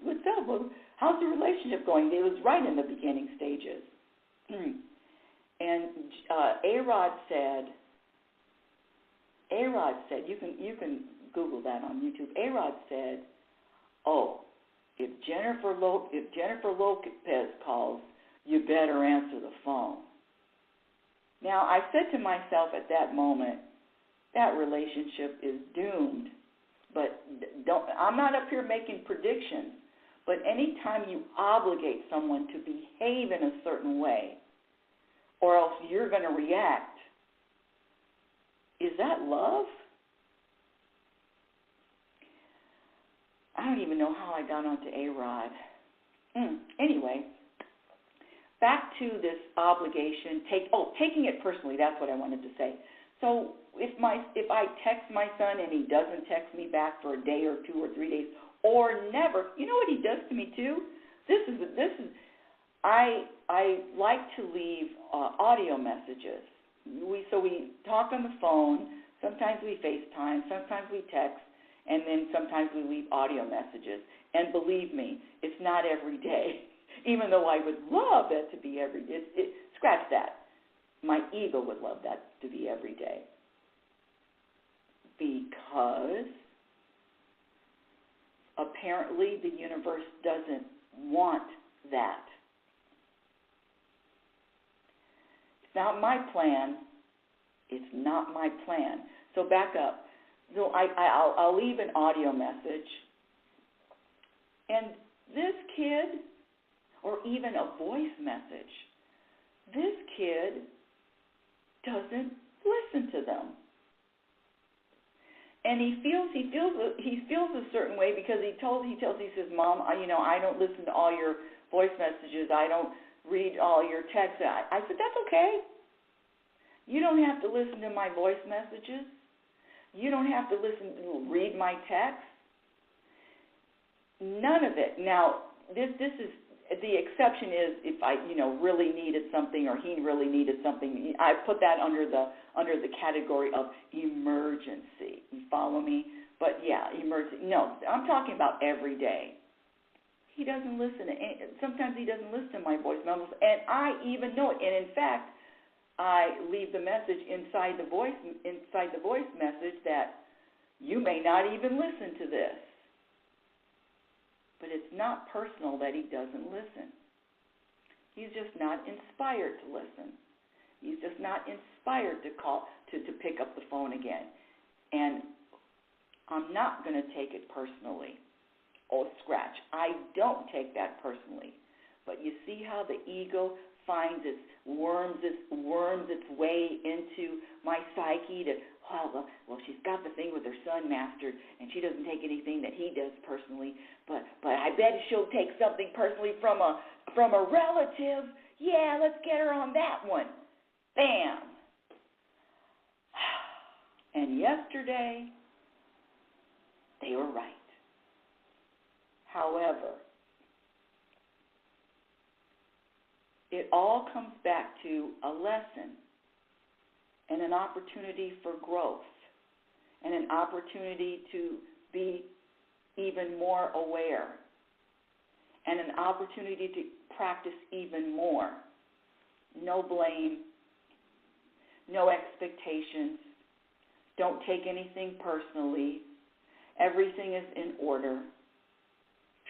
what's up? How's the relationship going?" It was right in the beginning stages. And A-Rod said, you can Google that on YouTube. A-Rod said, "Oh, if Jennifer Lopez calls, you better answer the phone." Now, I said to myself at that moment, that relationship is doomed. But I'm not up here making predictions. But anytime you obligate someone to behave in a certain way, or else you're going to react, is that love? I don't even know how I got onto A-Rod. Anyway, back to this obligation. Taking it personally, that's what I wanted to say. So if I text my son and he doesn't text me back for a day or 2 or 3 days or never, you know what he does to me too? This is I like to leave audio messages. We talk on the phone. Sometimes we FaceTime. Sometimes we text. And then sometimes we leave audio messages. And believe me, it's not every day. Even though I would love that to be every day. Scratch that. My ego would love that to be every day. Because apparently the universe doesn't want that. It's not my plan. It's not my plan. So back up. So I'll leave an audio message. And this kid, or even a voice message, this kid doesn't listen to them. And he feels a certain way because he says, "Mom, I don't listen to all your voice messages. I don't read all your texts." I said, "That's okay. You don't have to listen to my voice messages. You don't have to read my texts. None of it." Now, this is the exception is if I really needed something or he really needed something. I put that under the category of emergency. You follow me? But yeah, emergency. No, I'm talking about every day. He doesn't listen. Sometimes he doesn't listen to my voice memos, and I even know it. And in fact, I leave the message inside the voice message that you may not even listen to this. But it's not personal that he doesn't listen. He's just not inspired to listen. He's just not inspired to call to pick up the phone again. And I'm not going to take it personally. Oh, scratch. I don't take that personally. But you see how the ego worms its way into my psyche to, well, she's got the thing with her son mastered, and she doesn't take anything that he does personally, but I bet she'll take something personally from a relative. Yeah, let's get her on that one. Bam. And yesterday, they were right. However, it all comes back to a lesson and an opportunity for growth and an opportunity to be even more aware and an opportunity to practice even more. No blame, no expectations. Don't take anything personally. Everything is in order.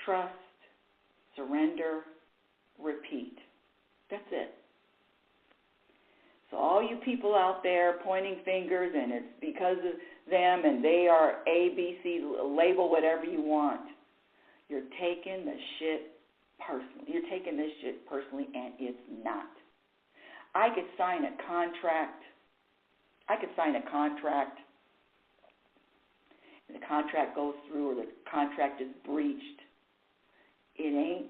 Trust, surrender, repeat. That's it. So all you people out there pointing fingers and it's because of them and they are A, B, C, label whatever you want. You're taking the shit personally. You're taking this shit personally, and it's not. I could sign a contract. And the contract goes through or the contract is breached. It ain't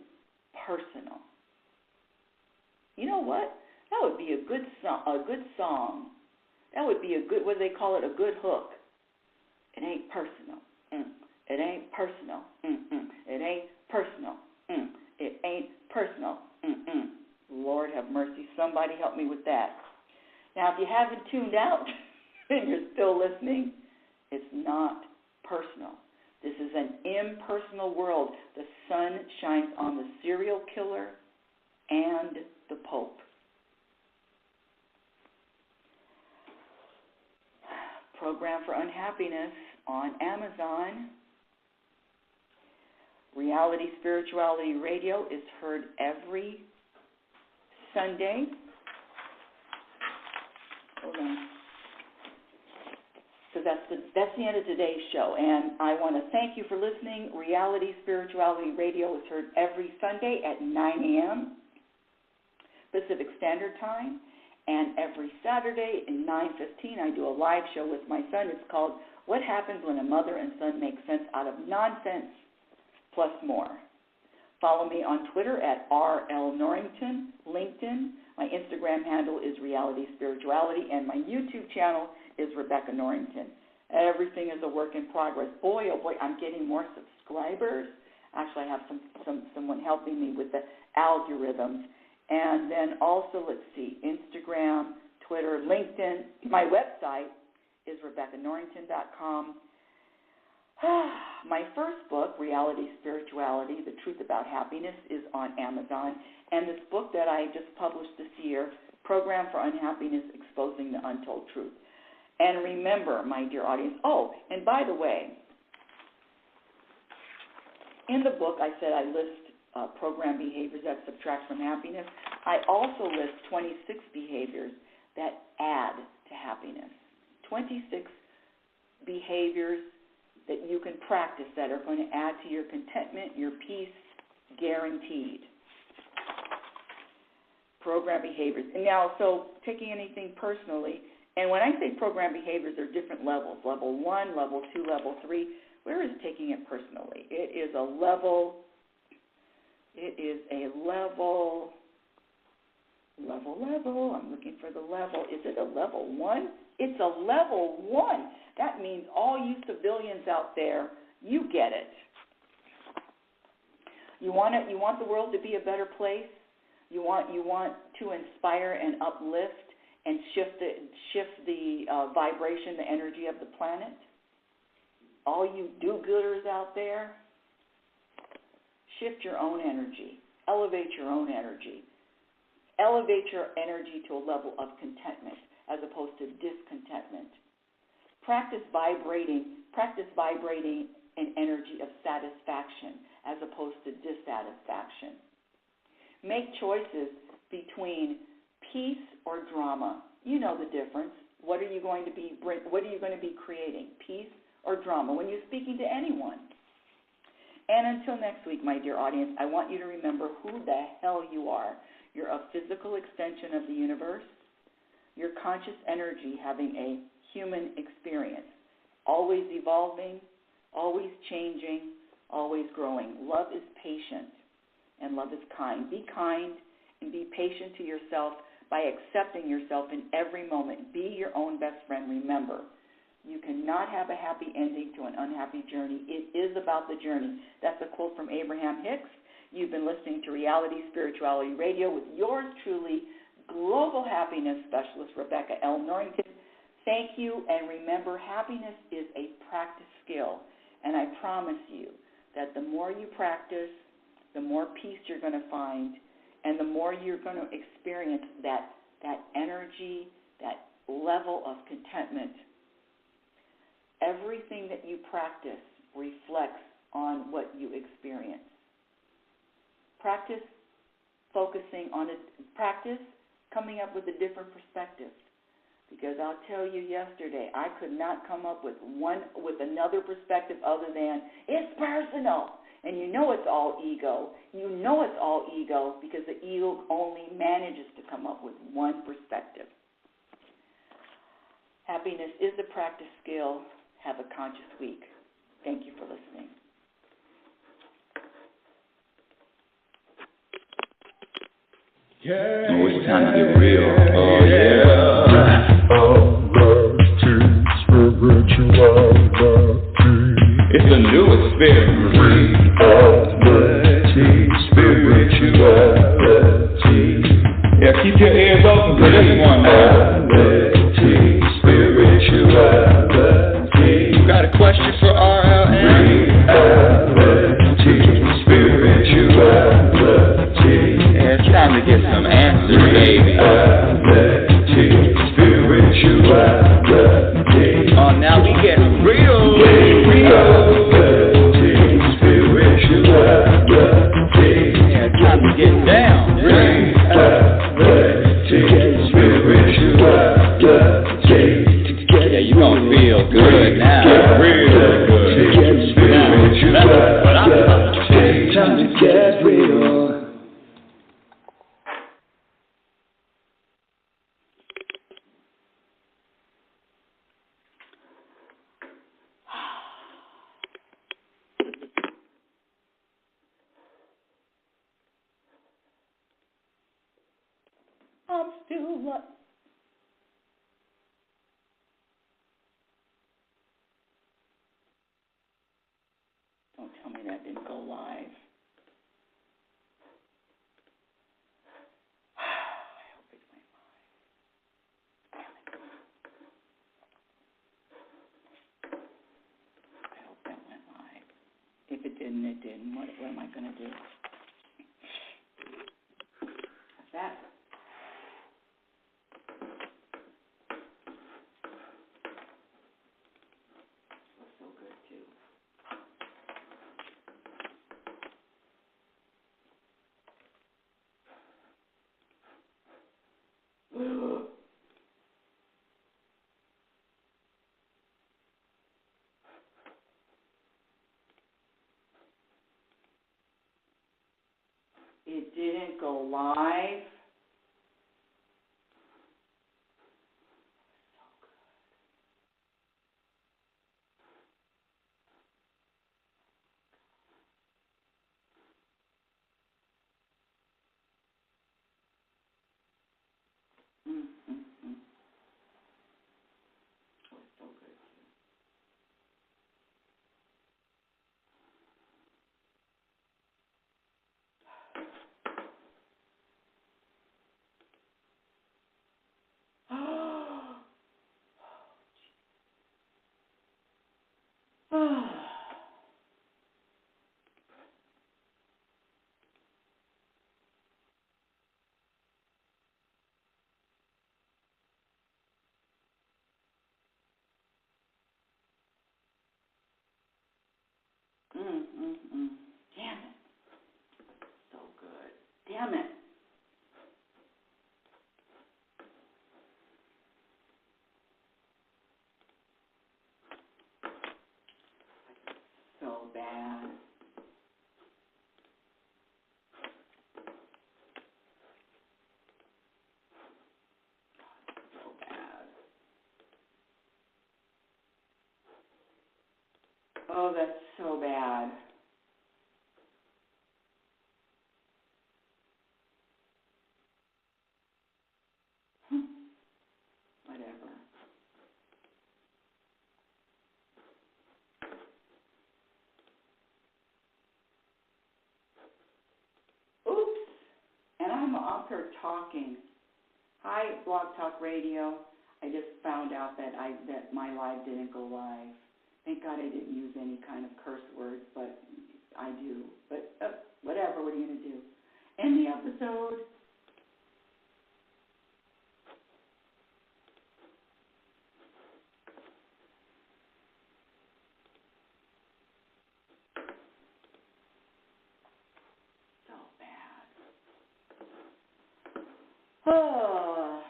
personal. You know what? That would be a good song. That would be a good, what do they call it, a good hook. It ain't personal. It ain't personal. It ain't personal. It ain't personal. Lord have mercy. Somebody help me with that. Now, if you haven't tuned out and you're still listening, it's not personal. This is an impersonal world. The sun shines on the serial killer and the Pope. Program for Unhappiness on Amazon. Reality Spirituality Radio is heard every Sunday. Hold on. So that's the end of today's show. And I want to thank you for listening. Reality Spirituality Radio is heard every Sunday at 9 a.m. Pacific Standard Time. And every Saturday at 9:15, I do a live show with my son. It's called What Happens When a Mother and Son Make Sense Out of Nonsense, plus more. Follow me on Twitter at RL Norrington, LinkedIn. My Instagram handle is Reality Spirituality, and my YouTube channel is Rebecca Norrington. Everything is a work in progress. Boy, oh boy, I'm getting more subscribers. Actually, I have someone helping me with the algorithms. And then also, let's see, Instagram, Twitter, LinkedIn. My website is RebeccaNorrington.com. My first book, Reality Spirituality, The Truth About Happiness, is on Amazon. And this book that I just published this year, Program for Unhappiness, Exposing the Untold Truth. And remember, my dear audience, and by the way, in the book I said I list program behaviors that subtract from happiness. I also list 26 behaviors that add to happiness. 26 behaviors that you can practice that are going to add to your contentment, your peace, guaranteed. Program behaviors. And now, so taking anything personally, and when I say program behaviors, there are different levels. Level 1, Level 2, Level 3. Where is taking it personally? It is a level. I'm looking for the level. Is it a level 1? It's a level 1. That means all you civilians out there, you get it. You want the world to be a better place. You want to inspire and uplift and shift the vibration, the energy of the planet. All you do-gooders out there, shift your own energy. Elevate your own energy. Elevate your energy to a level of contentment as opposed to discontentment. Practice vibrating an energy of satisfaction as opposed to dissatisfaction. Make choices between peace or drama. You know the difference. What are you going to be creating? Peace or drama when you're speaking to anyone? And until next week, my dear audience, I want you to remember who the hell you are. You're a physical extension of the universe. Your conscious energy having a human experience, always evolving, always changing, always growing. Love is patient and love is kind. Be kind and be patient to yourself by accepting yourself in every moment. Be your own best friend. Remember, you cannot have a happy ending to an unhappy journey. It is about the journey. That's a quote from Abraham Hicks. You've been listening to Reality Spirituality Radio with yours truly, Global Happiness Specialist Rebecca L. Norrington. Thank you, and remember, happiness is a practice skill, and I promise you that the more you practice, the more peace you're going to find, and the more you're going to experience that energy, that level of contentment. Everything that you practice reflects on what you experience. Practice focusing on it. Practice coming up with a different perspective. Because I'll tell you, yesterday I could not come up with another perspective other than it's personal. And you know it's all ego. You know it's all ego because the ego only manages to come up with one perspective. Happiness is a practice skill. Have a conscious week. Thank you for listening. Yeah. Oh, it's time to get real. Oh, yeah. It's the newest spirit. Spirituality. Yeah, keep your ears open for this one, man. Spirituality. You got a question for RLN? Spirituality. Yeah, it's time to get some answers, baby. Spirituality. Oh, now we get real. Spirituality. Yeah, it's time to get down. Yeah, you gonna feel good now. Real good. Now, that's what I'm talking about. Time to get real. I'm still up. Don't tell me that didn't go live. I hope it went live. I hope that went live. If it didn't, it didn't. What am I going to do? What's that? Looks so good, too. It didn't go live. Oh, it's so good. Damn it. So good. Damn it. So bad. Oh, that's so bad. Whatever. Oops. And I'm up here talking. Hi, Blog Talk Radio. I just found out that my live didn't go live. Thank God I didn't use any kind of curse words, but I do. But whatever, what are you going to do? End the episode. So bad. Oh.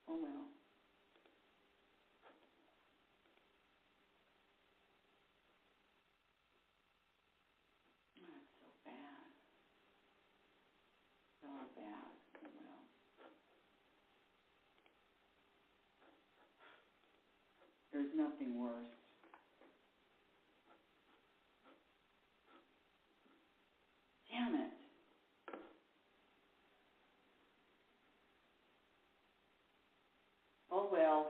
Oh, well. That's so bad. So bad. Oh, well. There's nothing worse. Damn it. Oh, well.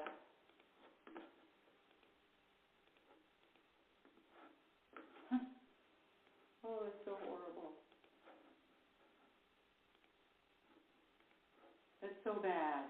Oh, it's so horrible. It's so bad.